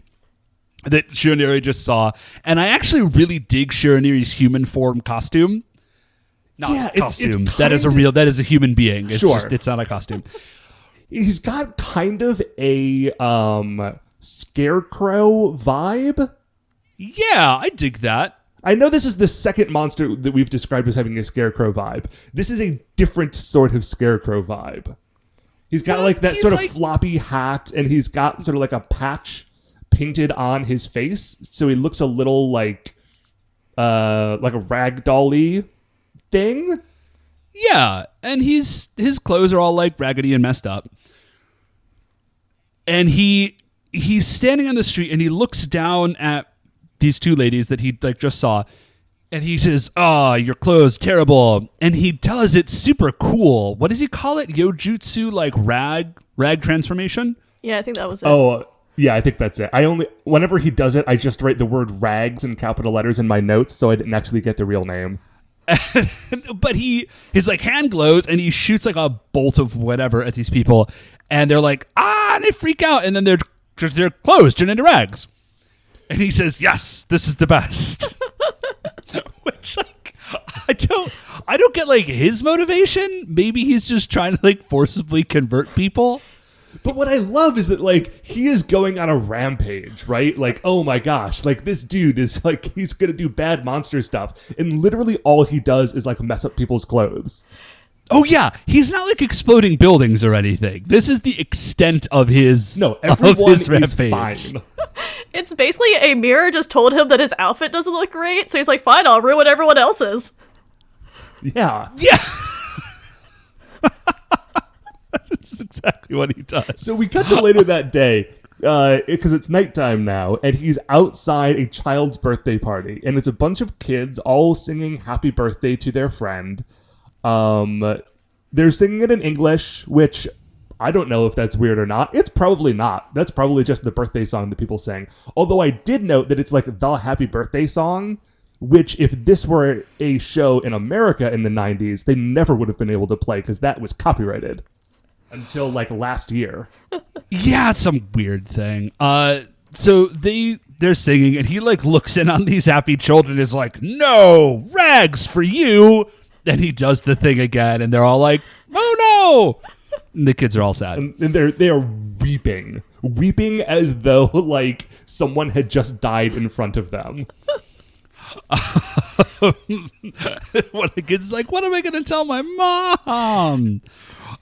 that Shironiri just saw, and I actually really dig Shironiri's human form costume. Not costume. That is a human being. It's just it's not a costume. He's got kind of a scarecrow vibe. Yeah, I dig that. I know this is the second monster that we've described as having a scarecrow vibe. This is a different sort of scarecrow vibe. He's got like that sort of floppy hat, and he's got sort of like a patch painted on his face, so he looks a little like a ragdoll-y thing. Yeah, and his clothes are all like raggedy and messed up. And he's standing on the street, and he looks down at these two ladies that he like just saw, and he says, your clothes terrible. And he does it super cool. What does he call it? Yojutsu, like rag transformation? Yeah, I think that was it. Oh, yeah, I think that's it. Whenever he does it, I just write the word rags in capital letters in my notes, so I didn't actually get the real name. But his like hand glows, and he shoots like a bolt of whatever at these people, and they're like, and they freak out, and then their clothes turn into rags. And he says, yes, this is the best. Which, like, I don't get, like, his motivation. Maybe he's just trying to, like, forcibly convert people. But what I love is that, like, he is going on a rampage, right? Like, oh my gosh, like, this dude is, like, he's going to do bad monster stuff. And literally all he does is, like, mess up people's clothes. Oh, yeah. He's not, like, exploding buildings or anything. This is the extent of his everyone is rampage. Fine. It's basically a mirror just told him that his outfit doesn't look great, so he's like, fine, I'll ruin everyone else's. Yeah. Yeah. That's exactly what he does. So we cut to later that day, because it's nighttime now, and he's outside a child's birthday party, and it's a bunch of kids all singing happy birthday to their friend. They're singing it in English, which I don't know if that's weird or not. It's probably not. That's probably just the birthday song that people sing. Although I did note that it's like the happy birthday song, which if this were a show in America in the 90s, they never would have been able to play because that was copyrighted until like last year. Yeah, it's some weird thing. So they're singing, and he like looks in on these happy children and is like, no, rags for you. And he does the thing again, and they're all like, oh no. And the kids are all sad. And they are weeping as though like someone had just died in front of them. One of the kids is like, what am I going to tell my mom?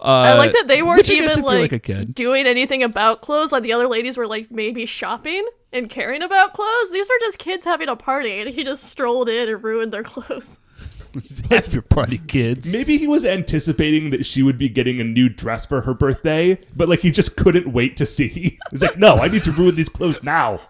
I like that they weren't even like doing anything about clothes. Like the other ladies were like maybe shopping and caring about clothes. These are just kids having a party, and he just strolled in and ruined their clothes. Have your party, kids. Maybe he was anticipating that she would be getting a new dress for her birthday, but like he just couldn't wait to see. He's like, no, I need to ruin these clothes now.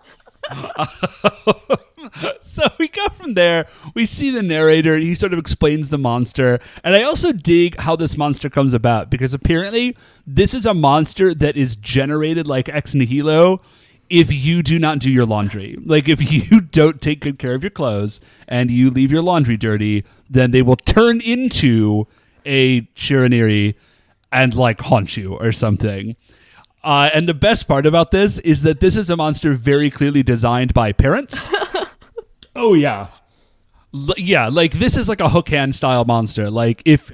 So we go from there. We see the narrator. He sort of explains the monster. And I also dig how this monster comes about, because apparently this is a monster that is generated like ex nihilo if you do not do your laundry. Like, if you don't take good care of your clothes and you leave your laundry dirty, then they will turn into a Shiraniri and, like, haunt you or something. And the best part about this is that this is a monster very clearly designed by parents. Oh, yeah. Yeah, like, this is like a hook hand style monster. Like, if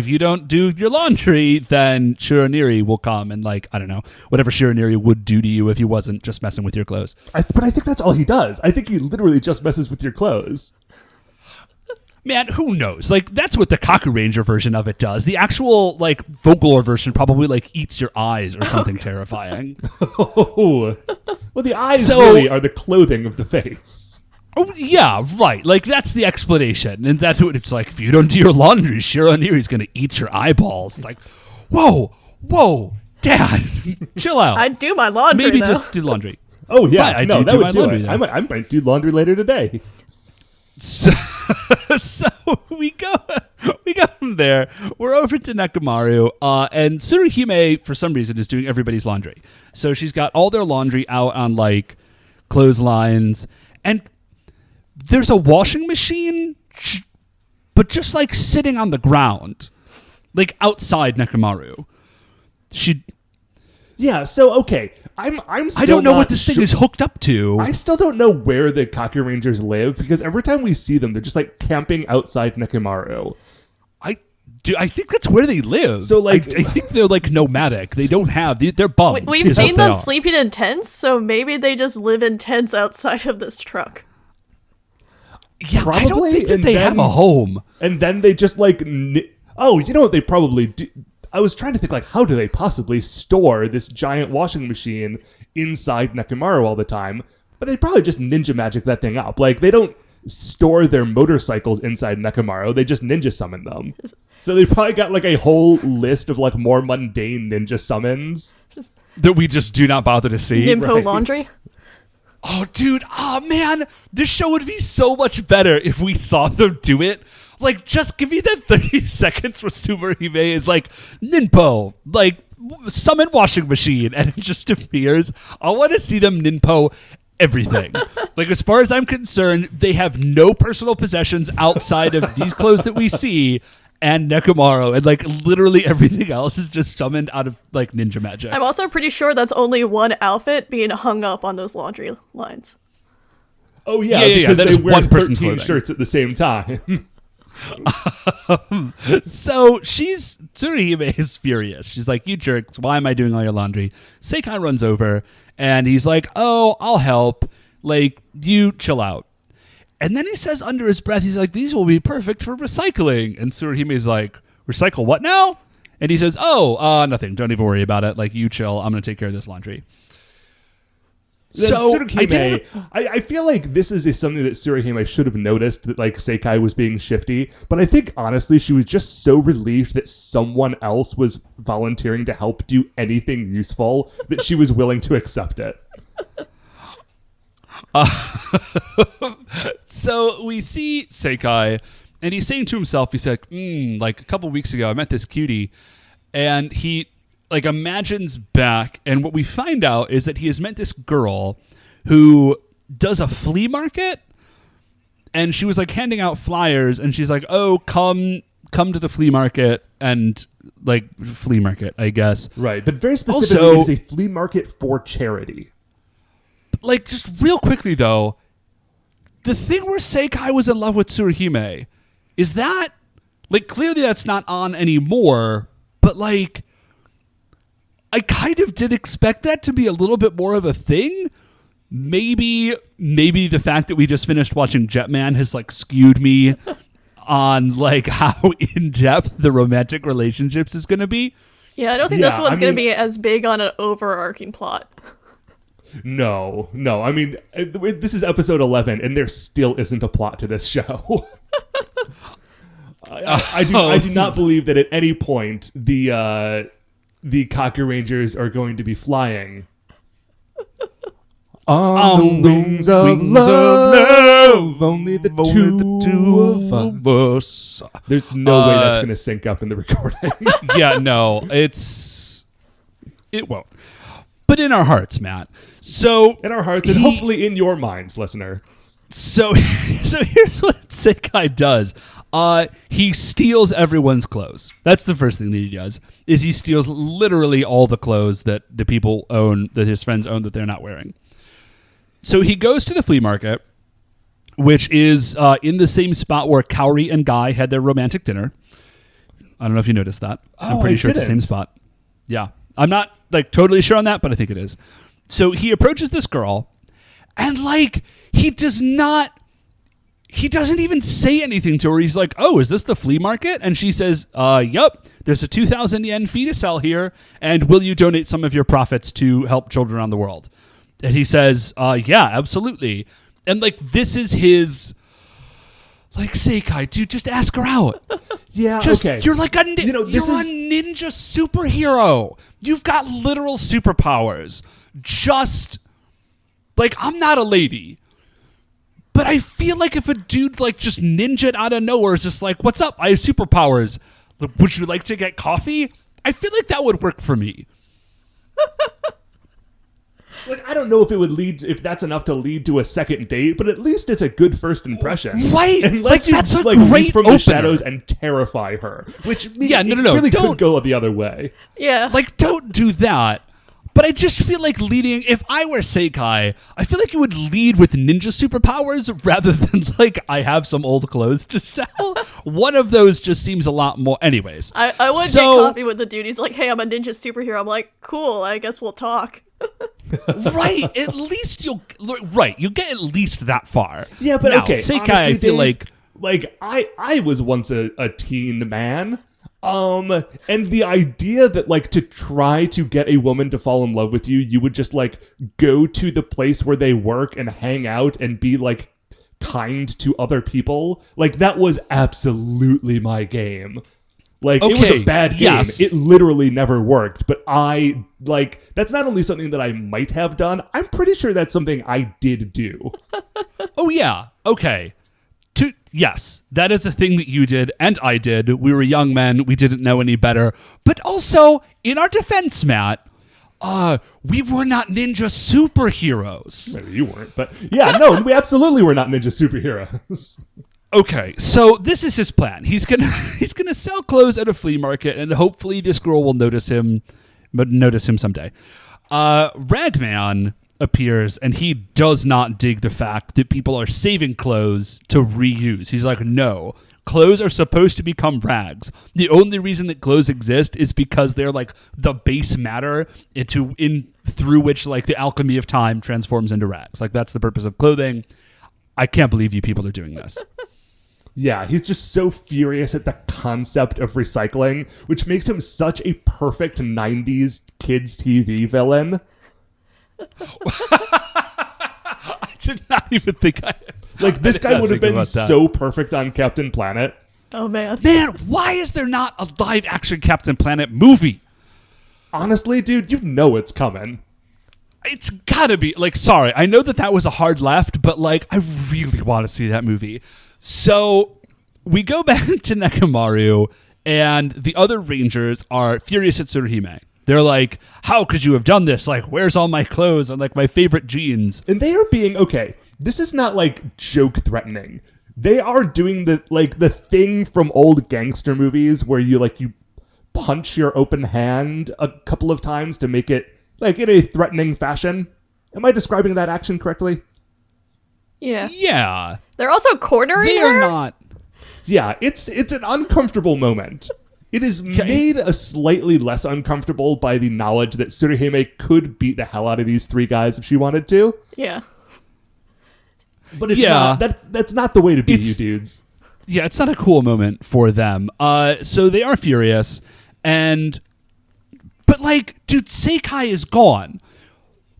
you don't do your laundry, then Shiraniri will come and, like, I don't know, whatever Shiraniri would do to you if he wasn't just messing with your clothes. But I think that's all he does. I think he literally just messes with your clothes. Man, who knows? Like, that's what the Kakuranger version of it does. The actual, like, Vocalor version probably, like, eats your eyes or something terrifying. Oh. Well, the eyes really are the clothing of the face. Oh, yeah, right. Like, that's the explanation. And that's what it's like. If you don't do your laundry, Shiraniri's going to eat your eyeballs. It's like, whoa, Dad, chill out. I'd do my laundry, Maybe though. just do laundry. Oh, yeah. Right, no, that would do laundry, it. I might do laundry later today. So we go from there. We're over to Nekomaru, and Tsuruhime, for some reason, is doing everybody's laundry. So she's got all their laundry out on, like, clotheslines, and there's a washing machine, but just, like, sitting on the ground, like, outside Nekomaru. Yeah, so, okay. I'm still I don't know not what this thing is hooked up to. I still don't know where the Kakurangers live, because every time we see them, they're just, like, camping outside Nekomaru. I think that's where they live. So, like, I think they're, like, nomadic. They don't have... They're bums. We've seen them sleeping in tents, so maybe they just live in tents outside of this truck. Yeah, probably, I don't think that they have a home. And then they just, like... Oh, you know what they probably do? I was trying to think, like, how do they possibly store this giant washing machine inside Nekomaru all the time? But they probably just ninja magic that thing up. Like, they don't store their motorcycles inside Nekomaru. They just ninja summon them. So they probably got, like, a whole list of, like, more mundane ninja summons. That we just do not bother to see. Nimpo laundry? Oh, dude. Oh, man. This show would be so much better if we saw them do it. Like, just give me that 30 seconds where Tsuruhime is like, Ninpo, like, summon washing machine, and it just appears. I want to see them Ninpo everything. Like, as far as I'm concerned, they have no personal possessions outside of these clothes that we see and Nekomaru, and, like, literally everything else is just summoned out of, like, ninja magic. I'm also pretty sure that's only one outfit being hung up on those laundry lines. Oh, yeah, because that they is wear one person's 13 clothing. shirts at the same time. So Tsuruhime is furious. She's like, you jerks, why am I doing all your laundry? Seikai runs over, and he's like, oh, I'll help. Like, you chill out. And then he says under his breath, he's like, these will be perfect for recycling. And Tsuruhime's like, recycle what now? And he says, nothing. Don't even worry about it. Like, you chill. I'm going to take care of this laundry. So I feel like this is something that Tsuruhime should have noticed, that, like, Seikai was being shifty, but I think honestly she was just so relieved that someone else was volunteering to help do anything useful that she was willing to accept it. So we see Seikai, and he's saying to himself, he's like, like, a couple weeks ago I met this cutie, and he, like, imagines back, and what we find out is that he has met this girl who does a flea market, and she was, like, handing out flyers, and she's like, oh, come to the flea market, and, like, flea market, I guess. Right, but very specifically, Also, it is a flea market for charity. Like, just real quickly, though, the thing where Seikai was in love with Tsuruhime, is that, like, clearly that's not on anymore, but, like, I kind of did expect that to be a little bit more of a thing. Maybe the fact that we just finished watching Jetman has, like, skewed me on, like, how in-depth the romantic relationships is going to be. Yeah, I don't think this one's going to be as big on an overarching plot. No. I mean, this is episode 11, and there still isn't a plot to this show. I do not believe that at any point the Kakurangers are going to be flying on the wings of love. Only the two of us. There's no way that's going to sync up in the recording. Yeah, no, it won't. But in our hearts, Matt. So in our hearts and hopefully in your minds, listener. So here's what Seikai does. He steals everyone's clothes. That's the first thing that he does. Is he steals literally all the clothes that the people own, that his friends own, that they're not wearing. So he goes to the flea market, which is in the same spot where Kaori and Guy had their romantic dinner. I don't know if you noticed that. I'm pretty sure it's the same spot. Yeah. I'm not like totally sure on that, but I think it is. So he approaches this girl, and like he doesn't even say anything to her. He's like, "Oh, is this the flea market?" And she says, "Yup. There's a 2,000 yen fee to sell here, and will you donate some of your profits to help children around the world?" And he says, "Yeah, absolutely." And like this is his, like, Seikai, dude, just ask her out. Yeah, okay. You're like a ninja superhero. You've got literal superpowers. Just like, I'm not a lady, but I feel like if a dude like just ninja'd out of nowhere is just like, "What's up? I have superpowers. Would you like to get coffee?" I feel like that would work for me. Like, I don't know if that's enough to lead to a second date, but at least it's a good first impression. Right. Unless like, that's a like, great leap from opener. the shadows and terrify her. Which really don't, could go the other way. Yeah. Like, don't do that. But I just feel like if I were Seikai, I feel like you would lead with ninja superpowers rather than like, "I have some old clothes to sell." One of those just seems a lot more. Anyways. I would get coffee with the dude. He's like, "Hey, I'm a ninja superhero." I'm like, "Cool, I guess we'll talk." Right. At least you'll get at least that far. Yeah, but now, okay. Seikai, honestly, I feel Dave, like I was once a teen man. And the idea that like to try to get a woman to fall in love with you, you would just like go to the place where they work and hang out and be like kind to other people. Like that was absolutely my game. Like it was a bad game. Yes. It literally never worked, but that's not only something that I might have done, I'm pretty sure that's something I did do. Oh yeah. Okay. Yes, that is a thing that you did and I did. We were young men. We didn't know any better. But also, in our defense, Matt, we were not ninja superheroes. Maybe you weren't, but yeah, no, we absolutely were not ninja superheroes. Okay, so this is his plan. He's gonna sell clothes at a flea market, and hopefully this girl will notice him someday. Ragman appears, and he does not dig the fact that people are saving clothes to reuse. He's like, "No, clothes are supposed to become rags. The only reason that clothes exist is because they're like the base matter through which like the alchemy of time transforms into rags. Like that's the purpose of clothing. I can't believe you people are doing this." Yeah, he's just so furious at the concept of recycling, which makes him such a perfect 90s kids TV villain. I did not even think this guy would have been so perfect on Captain Planet. Oh man, why is there not a live action Captain Planet movie? Honestly, dude, you know it's coming. It's gotta be like, sorry, I know that was a hard left, but like I really want to see that movie. So we go back to Nekomaru, and the other Rangers are furious at Tsuruhime. They're like, "How could you have done this? Like, where's all my clothes and like my favorite jeans?" And they are being okay. This is not like joke threatening. They are doing the thing from old gangster movies where you punch your open hand a couple of times to make it like in a threatening fashion. Am I describing that action correctly? Yeah. Yeah. They're also cornering They her? are not. Yeah, it's an uncomfortable moment. It is made a slightly less uncomfortable by the knowledge that Tsuruhime could beat the hell out of these three guys if she wanted to. Yeah. But it's not. That's not the way to be, you dudes. Yeah, it's not a cool moment for them. So they are furious, but like, dude, Seikai is gone.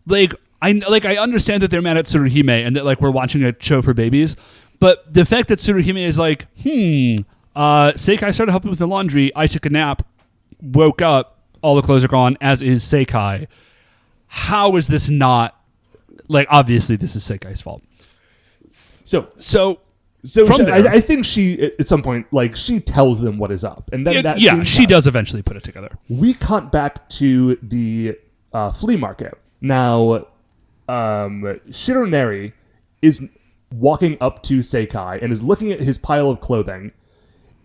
Like, I understand that they're mad at Tsuruhime and that like we're watching a show for babies, but the fact that Tsuruhime is like, Seikai started helping with the laundry. I took a nap, woke up, all the clothes are gone, as is Seikai. How is this not, like, obviously this is Seikai's fault. So from there, I think she, at some point, like, she tells them what is up. And then she does eventually put it together. We cut back to the flea market. Now, Shironeri is walking up to Seikai and is looking at his pile of clothing.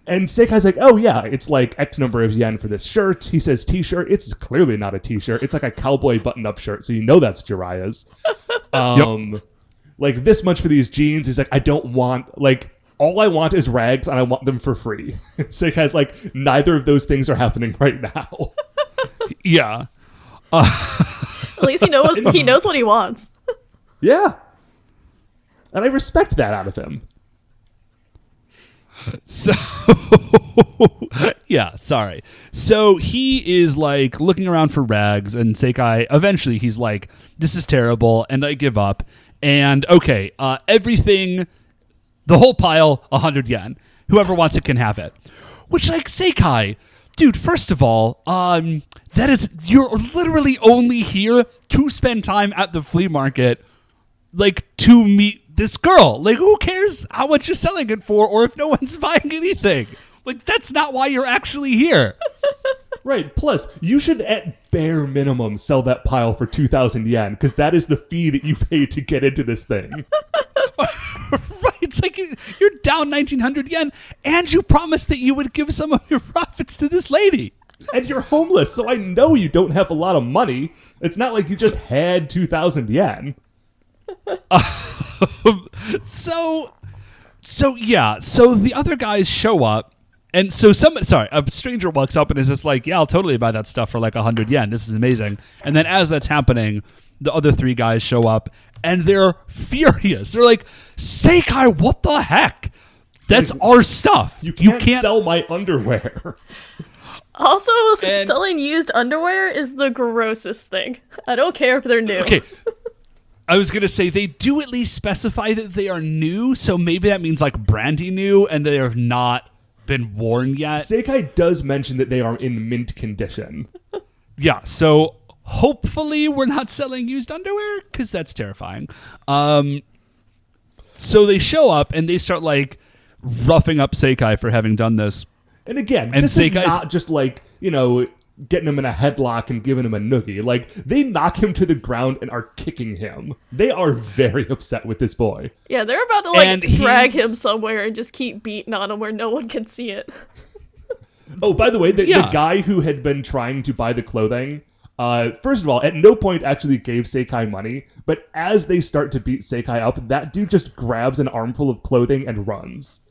And Seikai's like, oh yeah, it's like X number of yen for this shirt. He says t-shirt. It's clearly not a t-shirt. It's like a cowboy button-up shirt, so you know that's Jiraiya's. Like, this much for these jeans. He's like, I don't want, like, all I want is rags, and I want them for free. Seikai's like, neither of those things are happening right now. Yeah. At least he knows what he wants. Yeah. And I respect that out of him. So, yeah, sorry. So he is like looking around for rags, and Seikai, eventually he's like, this is terrible, and I give up. And okay, everything, the whole pile, 100 yen. Whoever wants it can have it. Which, like, Seikai, dude, first of all, you're literally only here to spend time at the flea market, like, to meet this girl. Like, who cares how much you're selling it for, or if no one's buying anything? Like, that's not why you're actually here. Right. Plus, you should at bare minimum sell that pile for 2,000 yen, because that is the fee that you pay to get into this thing. Right. It's like you're down 1,900 yen, and you promised that you would give some of your profits to this lady. And you're homeless, so I know you don't have a lot of money. It's not like you just had 2,000 yen. So the other guys show up, and so a stranger walks up and is just like, yeah, I'll totally buy that stuff for like 100 yen. This is amazing. And then as that's happening, the other three guys show up, and they're furious. They're like, Seikai, what the heck? That's our stuff. You can't sell my underwear. Also, selling used underwear is the grossest thing. I don't care if they're new. Okay. I was going to say, they do at least specify that they are new, so maybe that means like brandy new and they have not been worn yet. Seikai does mention that they are in mint condition. Yeah, so hopefully we're not selling used underwear, because that's terrifying. So they show up and they start like roughing up Seikai for having done this. And again, this is not just like, getting him in a headlock and giving him a noogie. Like, they knock him to the ground and are kicking him. They are very upset with this boy. Yeah, they're about to drag him somewhere and just keep beating on him where no one can see it. Oh, by the way, the guy who had been trying to buy the clothing, first of all, at no point actually gave Seikai money, but as they start to beat Seikai up, that dude just grabs an armful of clothing and runs.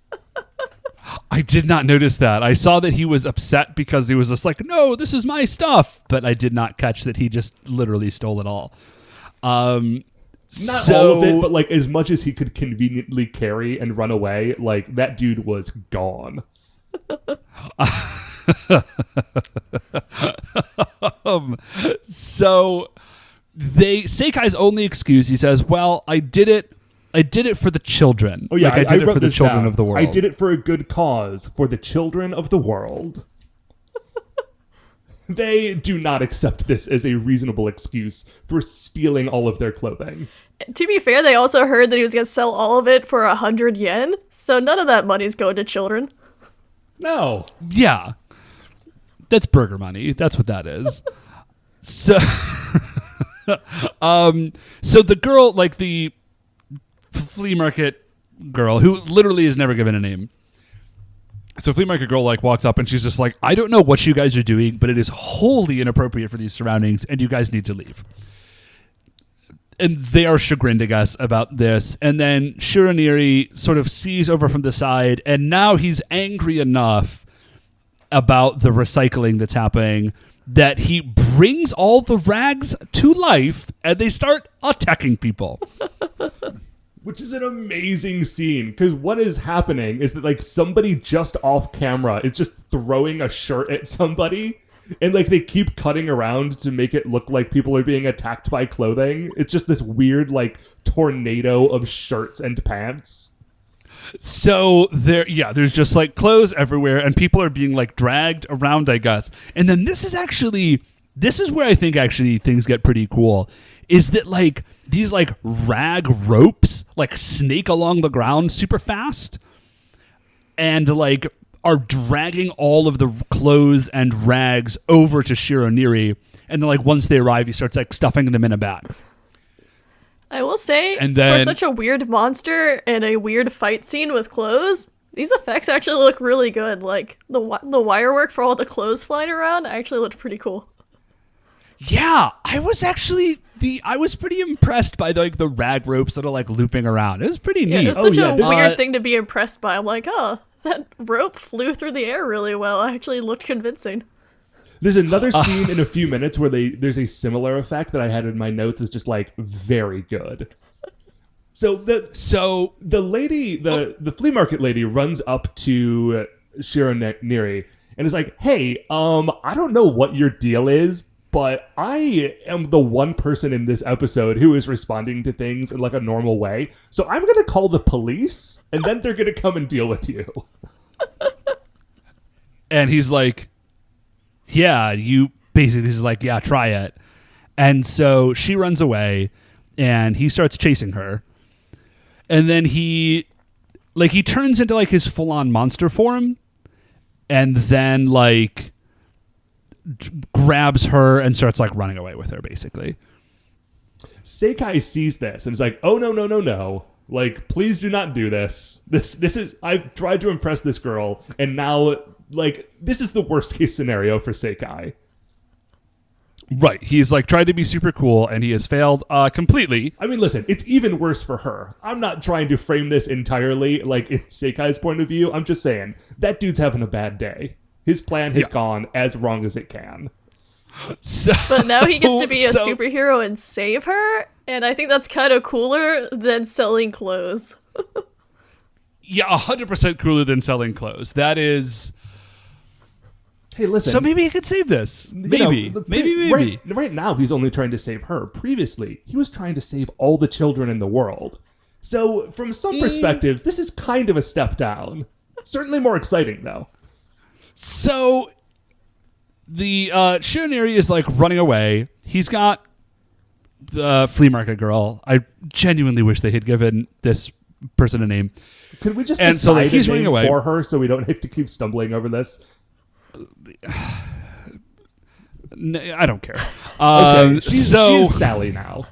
I did not notice that. I saw that he was upset because he was just like, no, this is my stuff. But I did not catch that he just literally stole it all. Not all of it, but like as much as he could conveniently carry and run away, like that dude was gone. So Seikai's only excuse, he says, well, I did it for the children. Oh yeah, I did it for the children of the world. I did it for a good cause, for the children of the world. They do not accept this as a reasonable excuse for stealing all of their clothing. To be fair, they also heard that he was going to sell all of it for 100 yen, so none of that money's going to children. No. Yeah. That's burger money. That's what that is. So, so the girl, like the flea market girl, who literally is never given a name. So flea market girl like walks up and she's just like, I don't know what you guys are doing, but it is wholly inappropriate for these surroundings and you guys need to leave. And they are chagrined, I guess, about this. And then Shironeri sort of sees over from the side, and now he's angry enough about the recycling that's happening that he brings all the rags to life and they start attacking people. Which is an amazing scene, because what is happening is that like somebody just off camera is just throwing a shirt at somebody, and like they keep cutting around to make it look like people are being attacked by clothing. It's just this weird like tornado of shirts and pants. So there's just like clothes everywhere and people are being like dragged around, I guess. And then this is where I think actually things get pretty cool, is that like these like rag ropes like snake along the ground super fast and like are dragging all of the clothes and rags over to Shironeri. And then like once they arrive, he starts like stuffing them in a bag. I will say, And then- for such a weird monster and a weird fight scene with clothes, these effects actually look really good. Like, the wire work for all the clothes flying around actually looked pretty cool. Yeah, I was pretty impressed by the rag ropes that are like looping around. It was pretty Yeah, neat. it's such a weird Uh, thing to be impressed by. I'm like, oh, that rope flew through the air really well. It actually looked convincing. There's another scene in a few minutes where there's a similar effect that I had in my notes is just like very good. So the lady, the flea market lady runs up to Shironeri and is like, "Hey, I don't know what your deal is, but I am the one person in this episode who is responding to things in like a normal way. So I'm going to call the police and then they're going to come and deal with you." And he's like, yeah, he's like, yeah, try it. And so she runs away and he starts chasing her. And then he turns into like his full on monster form and then like grabs her and starts like running away with her basically. Seikai sees this and is like, "Oh, no. Like, please do not do this. This is, I've tried to impress this girl, and now, like, this is the worst case scenario for Seikai." Right. He's like tried to be super cool and he has failed completely. I mean, listen, it's even worse for her. I'm not trying to frame this entirely, like, in Seikai's point of view. I'm just saying, that dude's having a bad day. His plan has gone as wrong as it can. So, But now he gets to be a superhero and save her, and I think that's kind of cooler than selling clothes. Yeah, 100% cooler than selling clothes. That is... Hey, listen. So maybe he could save this. Maybe. Maybe. Right now, he's only trying to save her. Previously, he was trying to save all the children in the world. So, from some perspectives, this is kind of a step down. Certainly more exciting, though. So, the Shironeri is like running away. He's got the flea market girl. I genuinely wish they had given this person a name. Could we just And decide so, like, he's a running name away. for her so we don't have to keep stumbling over this? I don't care. Okay, she's Sally now.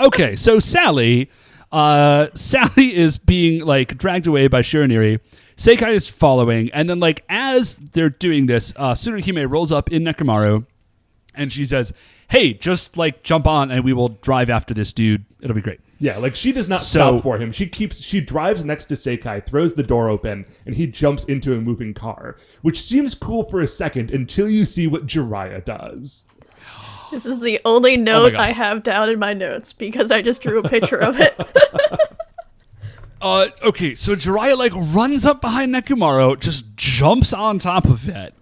Okay, so Sally is being like dragged away by Shironeri. Seikai is following, and then like as they're doing this, Tsuruhime rolls up in Nekomaru, and she says, "Hey, just like jump on, and we will drive after this dude. It'll be great." Yeah, like she does not stop for him. She drives next to Seikai, throws the door open, and he jumps into a moving car, which seems cool for a second until you see what Jiraiya does. This is the only note I have down in my notes because I just drew a picture of it. Okay, so Jiraiya like runs up behind Nekomaru, just jumps on top of it,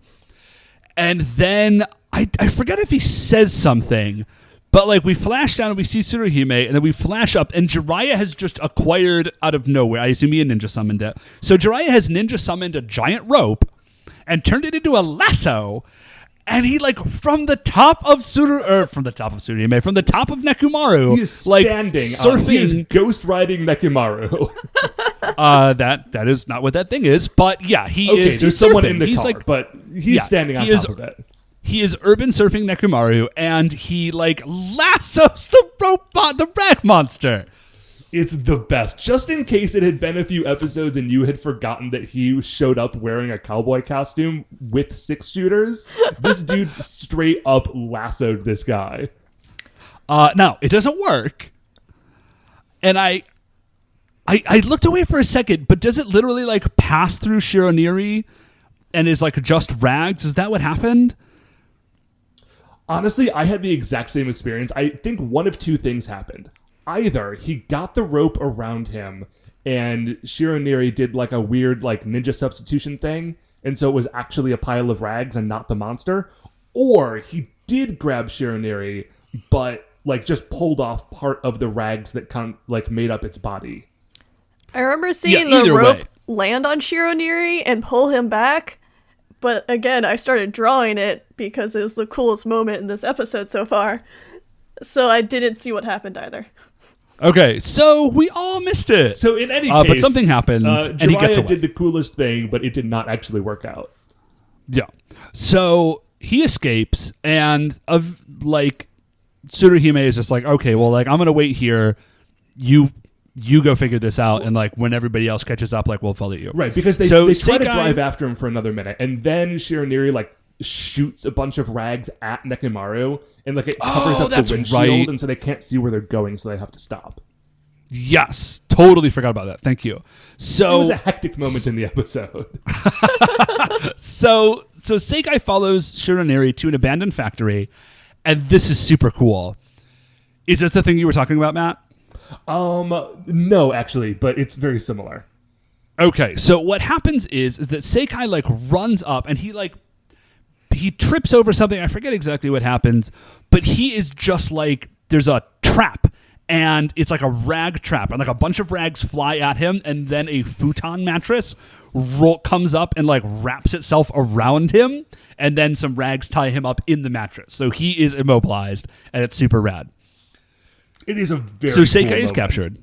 and then I forget if he says something, but like we flash down and we see Tsuruhime, and then we flash up, and Jiraiya has just acquired out of nowhere. I assume he ninja summoned it. So Jiraiya has ninja summoned a giant rope and turned it into a lasso. And he like from the top of Nekomaru, He is like standing, he is ghost riding Nekomaru. That is not what that thing is, but yeah, There's he's someone surfing. in the he's car, like, but he's standing on top of it. He is urban surfing Nekomaru, and he like lassos the rag monster. It's the best. Just in case it had been a few episodes and you had forgotten that he showed up wearing a cowboy costume with 6 shooters, this dude straight up lassoed this guy. No, it doesn't work. And I looked away for a second, but does it literally like pass through Shironeri and is like just rags? Is that what happened? Honestly, I had the exact same experience. I think one of two things happened. Either he got the rope around him and Shironeri did like a weird like ninja substitution thing, and so it was actually a pile of rags and not the monster, or he did grab Shironeri but like just pulled off part of the rags that like made up its body. I remember seeing the rope land on Shironeri and pull him back, but again, I started drawing it because it was the coolest moment in this episode so far, so I didn't see what happened either. Okay, so we all missed it. So in any case, but something happens, and he gets away. Jiraiya did the coolest thing, but it did not actually work out. Yeah. So he escapes, and like Tsuruhime is just like, okay, well, like I'm gonna wait here you go figure this out, and like when everybody else catches up, like we'll follow you. Right, because they try to drive after him for another minute, and then Shiraniri like shoots a bunch of rags at Nekomaru, and like it covers up the windshield, and so they can't see where they're going, so they have to stop. Yes, totally forgot about that. Thank you. So it was a hectic moment in the episode. So Seikai follows Shiraniri to an abandoned factory, and this is super cool. Is this the thing you were talking about, Matt? No, actually, but it's very similar. Okay, so what happens is that Seikai like runs up, and he trips over something. I forget exactly what happens, but he is just like, there's a trap, and it's like a rag trap, and like a bunch of rags fly at him, and then a futon mattress comes up and like wraps itself around him, and then some rags tie him up in the mattress. So he is immobilized, and it's super rad. It is a very So Seikai cool is moment. captured.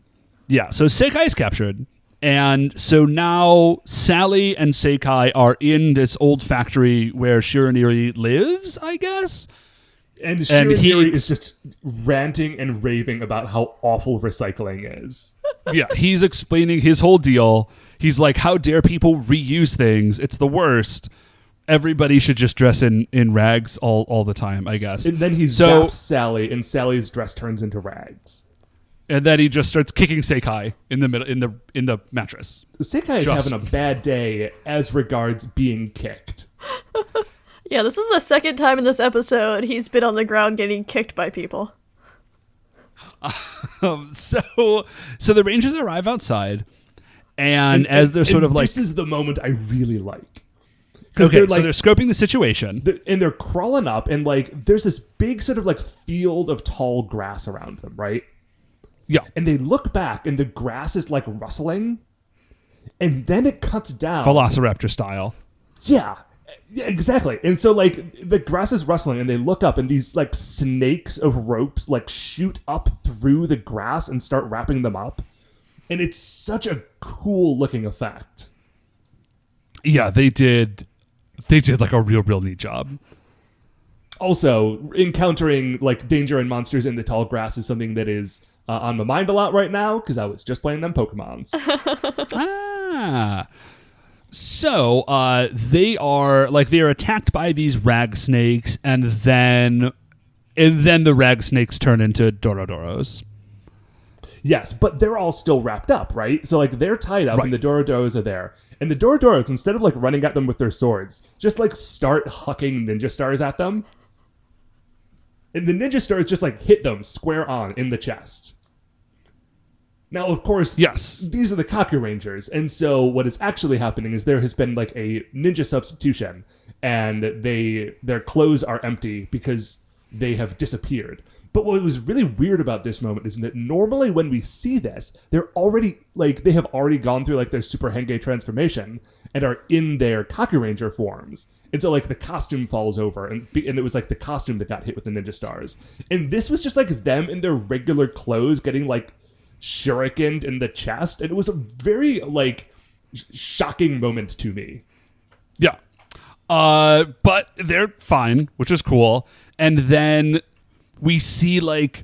Yeah, so Seikai is captured. And so now Sally and Seikai are in this old factory where Shiraniri lives, I guess. And Shiraniri is just ranting and raving about how awful recycling is. Yeah, he's explaining his whole deal. He's like, how dare people reuse things? It's the worst. Everybody should just dress in rags all the time, I guess. And then he zaps Sally, and Sally's dress turns into rags. And then he just starts kicking Seikai in the middle in the mattress. Seikai is having a bad day as regards being kicked. Yeah, this is the second time in this episode he's been on the ground getting kicked by people. So the Rangers arrive outside, and as they're sort of like, this is the moment I really like. Okay, so they're scoping the situation. And they're crawling up, and like there's this big sort of like field of tall grass around them, right? Yeah. And they look back, and the grass is like rustling, and then it cuts down. Velociraptor style. Yeah, exactly. And so like the grass is rustling, and they look up, and these like snakes of ropes like shoot up through the grass and start wrapping them up. And it's such a cool looking effect. Yeah, they did like a real neat job. Also, encountering like danger and monsters in the tall grass is something that is on my mind a lot right now because I was just playing them Pokemons. So they are attacked by these rag snakes, and then the rag snakes turn into Dorodoros. Yes, but they're all still wrapped up, right? So like they're tied up, and the Dorodoros are there. And the Dorodoros, instead of like running at them with their swords, just like start hucking ninja stars at them. And the ninja stars just like hit them square on in the chest. Now, of course, yes, these are the Kakurangers. And so what is actually happening is there has been like a ninja substitution, and their clothes are empty because they have disappeared. But what was really weird about this moment is that normally when we see this, they have already gone through like their Super Henge transformation and are in their Kakuranger forms. And so like the costume falls over, and it was like the costume that got hit with the ninja stars. And this was just like them in their regular clothes getting like shurikened in the chest. And it was a very like shocking moment to me. Yeah. But they're fine, which is cool. And then we see like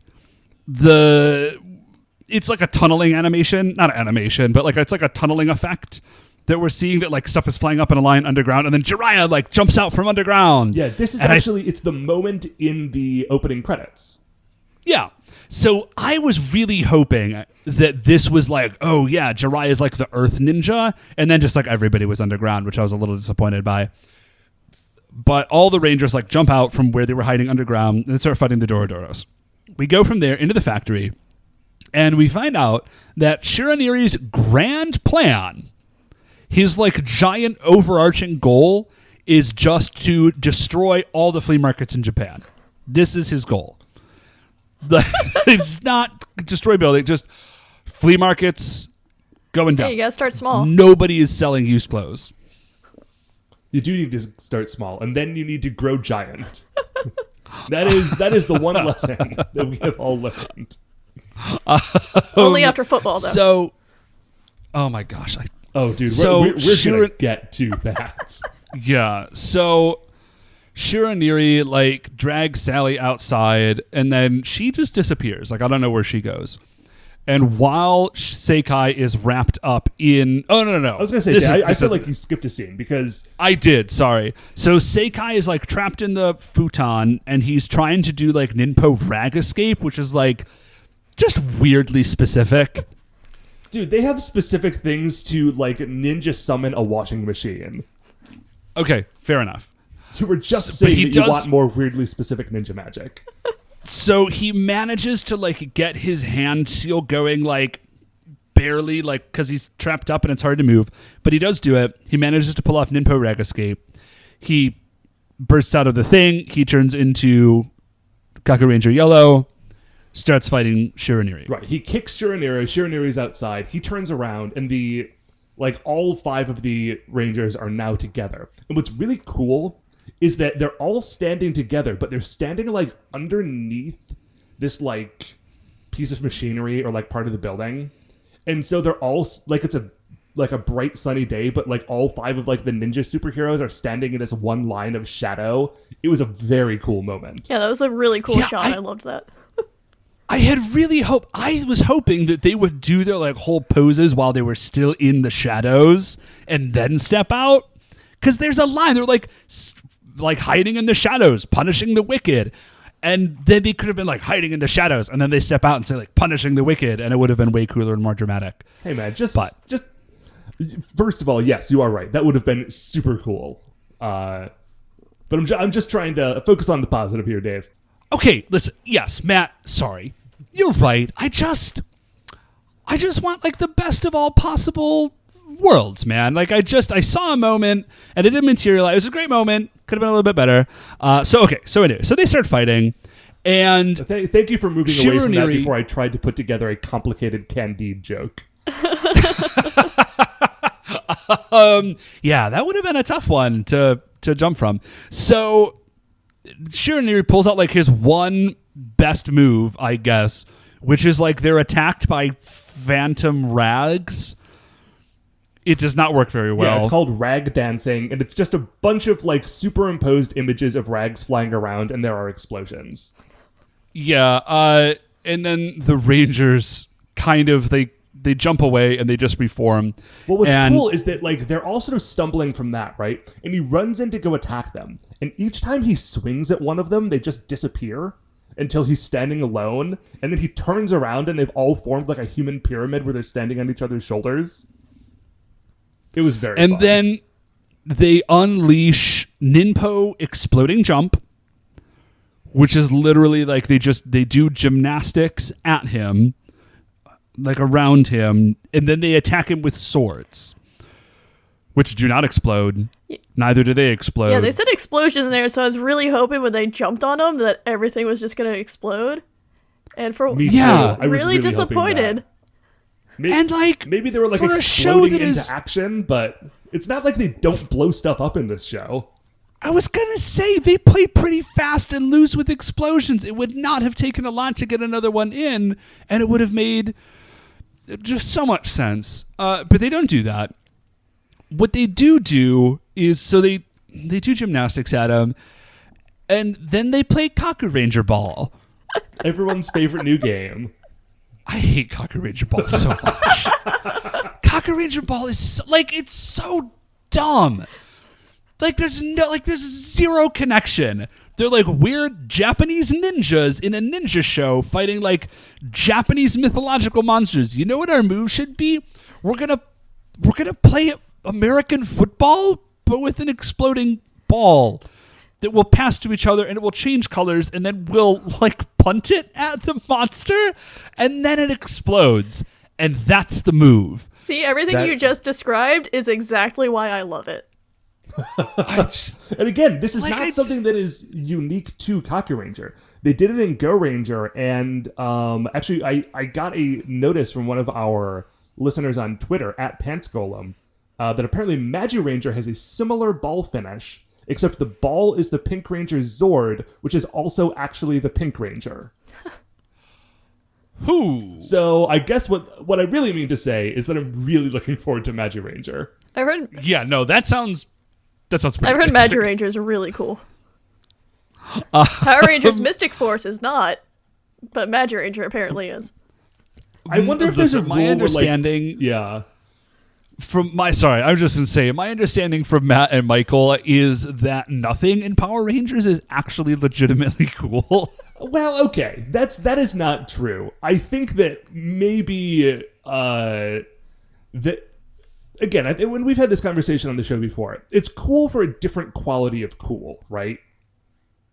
it's like a tunneling animation, not an animation, but like it's like a tunneling effect that we're seeing, that like stuff is flying up in a line underground, and then Jiraiya like jumps out from underground. Yeah, this is it's the moment in the opening credits. Yeah. So I was really hoping that this was like, oh yeah, Jiraiya is like the Earth Ninja, and then just like everybody was underground, which I was a little disappointed by. But all the Rangers like jump out from where they were hiding underground and start fighting the Dorodoros. We go from there into the factory, and we find out that Shiraniri's grand plan, his like giant overarching goal, is just to destroy all the flea markets in Japan. This is his goal. It's not destroy building, just flea markets going down. Hey, you gotta start small. Nobody is selling used clothes. You do need to start small, and then you need to grow giant. That is the one lesson that we have all learned. Only after football, though. So, oh my gosh. Dude, so we're going to get to that. Yeah, so Shiraniri like drags Sally outside, and then she just disappears. Like, I don't know where she goes. And while Seikai is wrapped up in... Oh, no. I was going to say, I feel like you skipped a scene because... I did, sorry. So Seikai is like trapped in the futon and he's trying to do like Ninpo rag escape, which is like just weirdly specific. Dude, they have specific things to like ninja summon a washing machine. Okay, fair enough. You were just saying that you want more weirdly specific ninja magic. So he manages to like get his hand seal going like barely, like because he's trapped up and it's hard to move. But he does do it. He manages to pull off Ninpo Rag Escape. He bursts out of the thing. He turns into Kakuranger Yellow, starts fighting Shiraniri. Right. He kicks Shiraniri. Shiraniri's outside. He turns around and all 5 of the Rangers are now together. And what's really cool is that they're all standing together, but they're standing like underneath this like piece of machinery or like part of the building. And so they're all like, it's a bright sunny day, but like all 5 of like the ninja superheroes are standing in this one line of shadow. It was a very cool moment. Yeah, that was a really cool shot. I loved that. I was hoping that they would do their like whole poses while they were still in the shadows and then step out. Cause there's a line, they're like hiding in the shadows, punishing the wicked. And then they could have been like hiding in the shadows and then they step out and say like punishing the wicked and it would have been way cooler and more dramatic. Hey man, just first of all, yes, you are right. That would have been super cool. But I'm just trying to focus on the positive here, Dave. Okay, listen. Yes, Matt, sorry. You're right. I just want like the best of all possible worlds, man. Like I saw a moment and it didn't materialize. It was a great moment. Could have been a little bit better. So anyway, so they start fighting and thank you for moving away from that before I tried to put together a complicated Candide joke. Yeah, that would have been a tough one to jump from. So Shiraniri pulls out like his one best move, I guess, which is like they're attacked by phantom rags. It does not work very well. Yeah, it's called rag dancing, and it's just a bunch of like superimposed images of rags flying around, and there are explosions. Yeah, and then the Rangers kind of they jump away and they just reform. Well, what's cool is that like they're all sort of stumbling from that, right? And he runs in to go attack them, and each time he swings at one of them, they just disappear until he's standing alone, and then he turns around and they've all formed like a human pyramid where they're standing on each other's shoulders. It was very fun. Then they unleash Ninpo Exploding Jump, which is literally like they do gymnastics at him, like around him, and then they attack him with swords, which do not explode. Neither do they explode. Yeah, they said explosion there, so I was really hoping when they jumped on him that everything was just going to explode. And I was really disappointed. Maybe they were like exploding into action, but it's not like they don't blow stuff up in this show. I was going to say they play pretty fast and loose with explosions. It would not have taken a lot to get another one in, and it would have made just so much sense. But they don't do that. What they do is so they do gymnastics at him, and then they play Kakuranger Ball. Everyone's favorite new game. I hate Kakuranger Ball so much. Kakuranger Ball is so, like, it's so dumb. Like there's zero connection. They're like weird Japanese ninjas in a ninja show fighting like Japanese mythological monsters. You know what our move should be? We're gonna play American football, but with an exploding ball that will pass to each other and it will change colors and then we'll like punt it at the monster and then it explodes. And that's the move. See, everything you just described is exactly why I love it. And again, this is not something that is unique to Kakuranger. They did it in Go Ranger, and actually I got a notice from one of our listeners on Twitter, @PantsGolem, that apparently Magiranger has a similar ball finish, except the ball is the Pink Ranger's Zord, which is also actually the Pink Ranger. Who? So I guess what I really mean to say is that I'm really looking forward to Magiranger. I heard. Yeah, no, that sounds pretty I've heard basic. Magiranger is really cool. Power Rangers Mystic Force is not, but Magiranger apparently is. I wonder if there's a my rule understanding. Yeah. I was just going to say, my understanding from Matt and Michael is that nothing in Power Rangers is actually legitimately cool. Well, okay, that is not true. I think that maybe that again, I think when we've had this conversation on the show before, it's cool for a different quality of cool, right?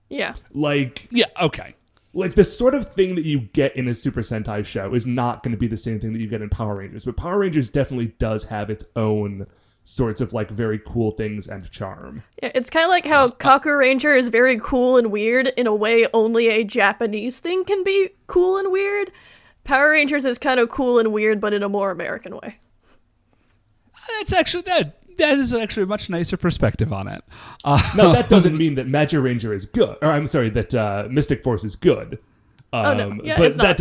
Yeah. Okay. Like the sort of thing that you get in a Super Sentai show is not going to be the same thing that you get in Power Rangers, but Power Rangers definitely does have its own sorts of like very cool things and charm. Yeah, it's kind of like how Kakuranger is very cool and weird in a way only a Japanese thing can be cool and weird. Power Rangers is kind of cool and weird, but in a more American way. That's actually that is actually a much nicer perspective on it. No, that doesn't mean that Magic Ranger is good. Or I'm sorry, that Mystic Force is good. No. Yeah, but it's not.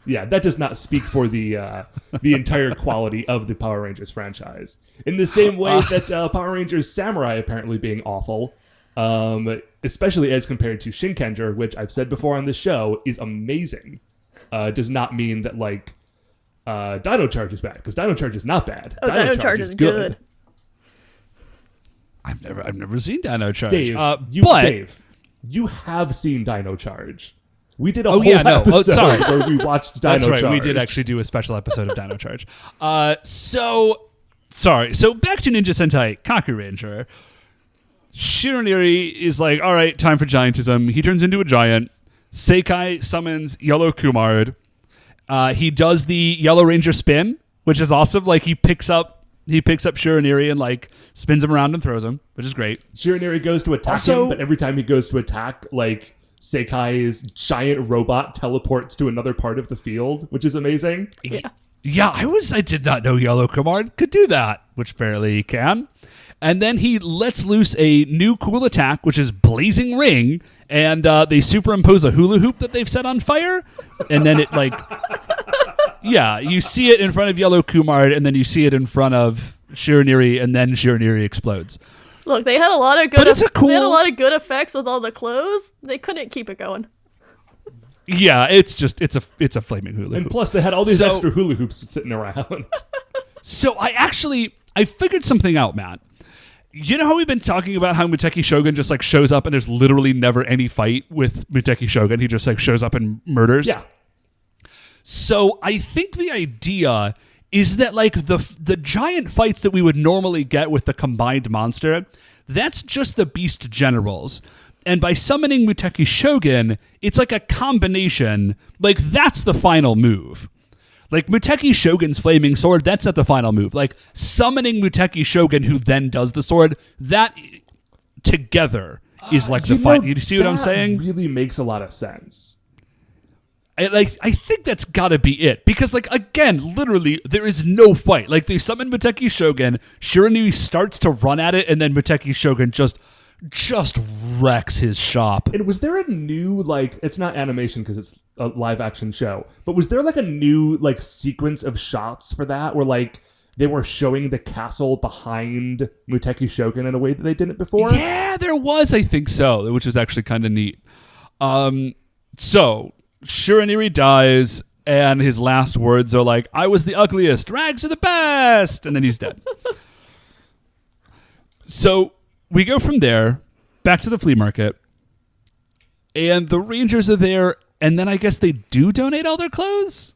that does not speak for the entire quality of the Power Rangers franchise. In the same way that Power Rangers Samurai apparently being awful, especially as compared to Shinkenger, which I've said before on the show is amazing, does not mean that like Dino Charge is bad, because Dino Charge is not bad. Oh, Dino Charge is good. I've never seen Dino Charge. Dave, you have seen Dino Charge. We did a whole episode where we watched Dino Charge. That's right. We did actually do a special episode of Dino Charge. So back to Ninja Sentai Kakuranger. Shiraniri is like, all right, time for giantism. He turns into a giant. Seikai summons Yellow Kumard. He does the Yellow Ranger spin, which is awesome. Like he picks up Shiraniri and like spins him around and throws him, which is great. Shiraniri goes to attack him, but every time he goes to attack, like Seikai's giant robot teleports to another part of the field, which is amazing. Yeah, I did not know Yellow Kumard could do that, which apparently he can. And then he lets loose a new cool attack, which is Blazing Ring, and they superimpose a hula hoop that they've set on fire, and then it like, yeah, you see it in front of Yellow Kumard, and then you see it in front of Shiraniri, and then Shiraniri explodes. Look, they had a lot of good. But it's they had a lot of good effects with all the clothes. They couldn't keep it going. Yeah, it's a flaming hula hoop. And plus, they had all these extra hula hoops sitting around. So I figured something out, Matt. You know how we've been talking about how Muteki Shogun just like shows up and there's literally never any fight with Muteki Shogun. He just like shows up and murders. Yeah. So I think the idea is that like the giant fights that we would normally get with the combined monster, that's just the beast generals. And by summoning Muteki Shogun, it's like a combination. Like that's the final move. Like, Muteki Shogun's flaming sword, that's not the final move. Like, summoning Muteki Shogun, who then does the sword, that together is like the fight. You see what I'm saying? That really makes a lot of sense. I think that's got to be it. Because, like, again, literally, there is no fight. Like, they summon Muteki Shogun, Shiranui starts to run at it, and then Muteki Shogun just wrecks his shop. And was there a new, like, it's not animation because it's a live action show, but was there like a new like sequence of shots for that where like they were showing the castle behind Muteki Shogun in a way that they didn't before? Yeah, there was, I think so, which is actually kind of neat. So Shiraniri dies, and his last words are like, "I was the ugliest, rags are the best," and then he's dead. So we go from there back to the flea market, and the Rangers are there, and then I guess they do donate all their clothes?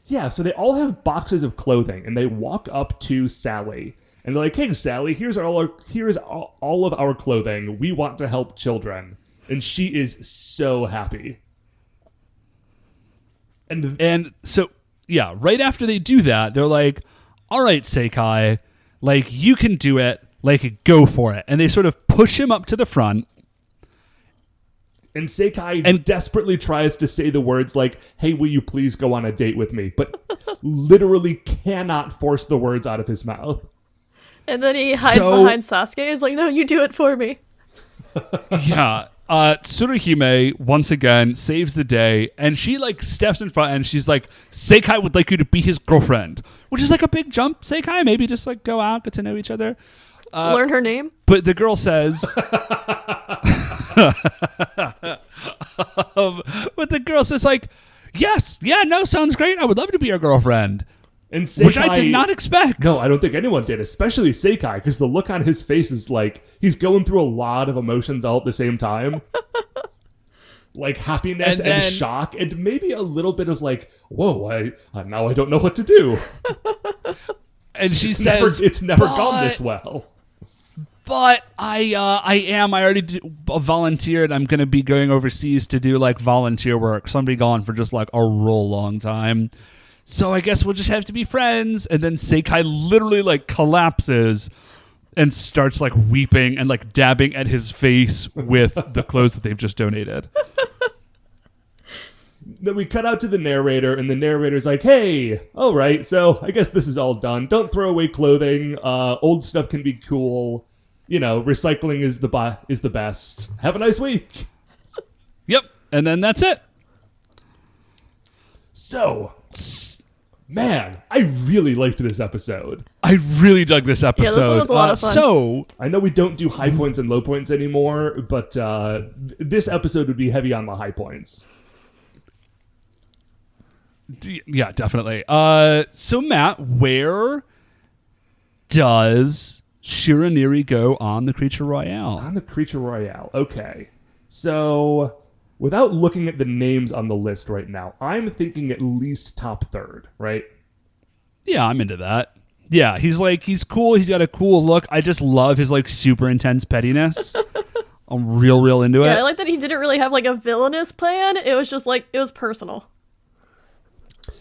Yeah, so they all have boxes of clothing, and they walk up to Sally, and they're like, "Hey, Sally, here's all of our clothing. We want to help children." And she is so happy. And so, yeah, right after they do that, they're like, "All right, Seikai, like, you can do it. Like, go for it." And they sort of push him up to the front. And Seikai desperately tries to say the words like, "Hey, will you please go on a date with me?" But literally cannot force the words out of his mouth. And then he hides behind Sasuke. He's like, "No, you do it for me." Yeah. Tsuruhime, once again, saves the day. And she, like, steps in front and she's like, "Seikai would like you to be his girlfriend." Which is like a big jump. Seikai, maybe just, like, go out, get to know each other. Learn her name. But the girl says... but the girl says, like, Yes, yeah, no, sounds great. I would love to be your girlfriend. And Seikai, which I did not expect. No, I don't think anyone did, especially Seikai, because the look on his face is like he's going through a lot of emotions all at the same time. Like happiness and shock, and maybe a little bit of like, whoa, now I don't know what to do. And she says, it's never gone this well. But I already volunteered. I'm going to be going overseas to do like volunteer work. So I'm going to be gone for just like a real long time. So I guess we'll just have to be friends. And then Seikai literally like collapses and starts like weeping and like dabbing at his face with the clothes that they've just donated. Then we cut out to the narrator, and the narrator's like, hey, all right, so I guess this is all done. Don't throw away clothing. Old stuff can be cool. You know, recycling is the best. Have a nice week. Yep. And then that's it. So, man, I really liked this episode. I really dug this episode. Yeah, this one was a lot of fun. So, I know we don't do high points and low points anymore, but this episode would be heavy on the high points. Yeah, definitely. So Matt, where does Shiraniri go on the Creature Royale? On the Creature Royale, okay. So, without looking at the names on the list right now, I'm thinking at least top third, right? Yeah, I'm into that. Yeah, he's cool. He's got a cool look. I just love his like super intense pettiness. I'm real into it. Yeah, I like that he didn't really have like a villainous plan. It was just like, it was personal.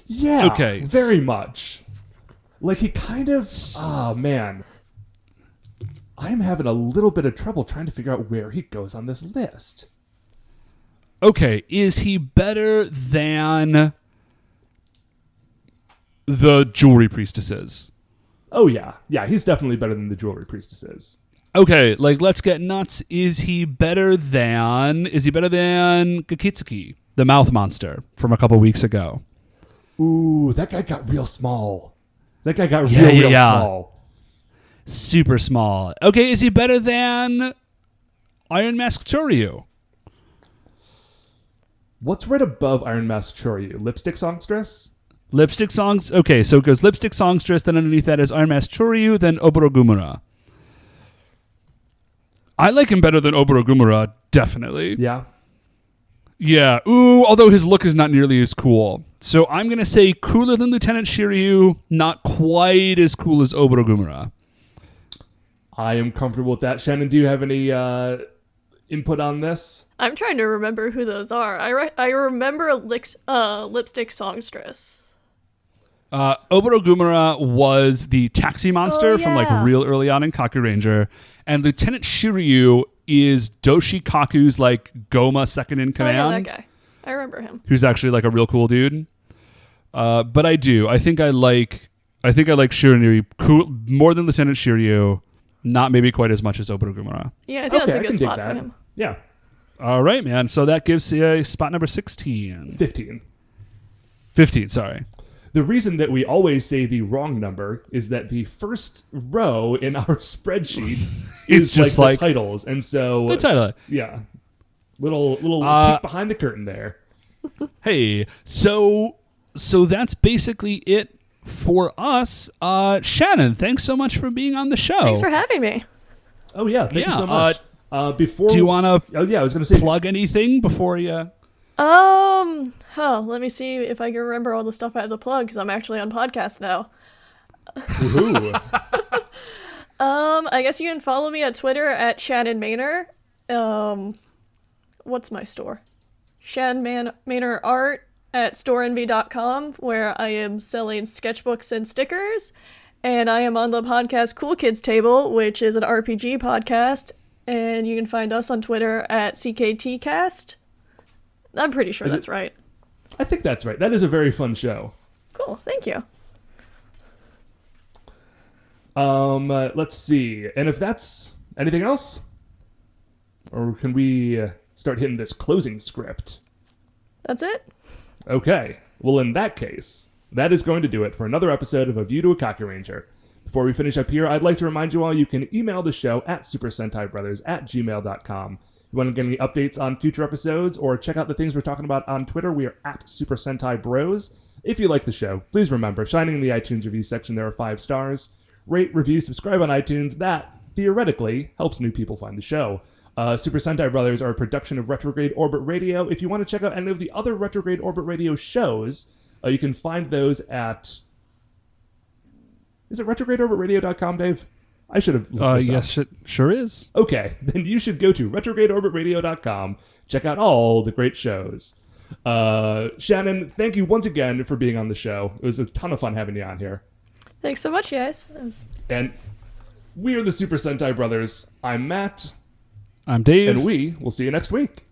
Yeah, okay. Very much. Like he kind of, oh man. I'm having a little bit of trouble trying to figure out where he goes on this list. Okay, is he better than the Jewelry Priestesses? Oh yeah. Yeah, he's definitely better than the Jewelry Priestesses. Okay, like let's get nuts. Is he better than Gakitsuki, the mouth monster from a couple weeks ago? Ooh, that guy got real small. That guy got real small. Super small. Okay, is he better than Iron Mask Choryu? What's right above Iron Mask Choryu? Lipstick Songstress? Lipstick Songs. Okay, so it goes Lipstick Songstress, then underneath that is Iron Mask Choryu, then Oborogumura. I like him better than Oborogumura, definitely. Yeah. Yeah. Ooh, although his look is not nearly as cool. So I'm going to say cooler than Lieutenant Shiryu, not quite as cool as Oborogumura. I am comfortable with that. Shannon, do you have any input on this? I'm trying to remember who those are. I remember Lipstick Songstress. Oborogumura was the taxi monster from like real early on in Kakuranger, and Lieutenant Shiryu is Doshikaku's like Goma second in command. Oh, yeah, that guy. I remember him. Who's actually like a real cool dude. But I do. I think I like Shiraniri cool more than Lieutenant Shiryu. Not maybe quite as much as Oborogumura. Yeah, I think that's a good spot for him. Yeah. All right, man. So that gives spot number 16. 15, sorry. The reason that we always say the wrong number is that the first row in our spreadsheet is just like the titles. And so... The title. Yeah. Little peek behind the curtain there. Hey, so that's basically it for us. Shannon, thanks so much for being on the show. Thanks for having me. Oh, yeah. Thank you so much. Before do you want to I was going to say plug anything before you... let me see if I can remember all the stuff I have to plug, because I'm actually on podcast now. I guess you can follow me on Twitter at Shannon Maynor. What's my store? Shannon Maynor Art at storeenvy.com, where I am selling sketchbooks and stickers. And I am on the podcast Cool Kids Table, which is an RPG podcast. And you can find us on Twitter at CKTcast. I'm pretty sure that's right. I think that's right. That is a very fun show. Cool. Thank you. Let's see. And if that's anything else? Or can we start hitting this closing script? That's it? Okay. Well, in that case, that is going to do it for another episode of A View to a Kakuranger. Before we finish up here, I'd like to remind you all you can email the show at supersentaibrothers@gmail.com. You want to get any updates on future episodes or check out the things we're talking about on Twitter, we are at Super Sentai Bros. If you like the show, please remember, shining in the iTunes review section, there are 5 stars. Rate, review, subscribe on iTunes. That, theoretically, helps new people find the show. Super Sentai Brothers are a production of Retrograde Orbit Radio. If you want to check out any of the other Retrograde Orbit Radio shows, you can find those at... Is it retrogradeorbitradio.com, Dave? I should have looked this up. Yes, it sure is. Okay, then you should go to retrogradeorbitradio.com, check out all the great shows. Shannon, thank you once again for being on the show. It was a ton of fun having you on here. Thanks so much, guys. And we are the Super Sentai Brothers. I'm Matt. I'm Dave. And we will see you next week.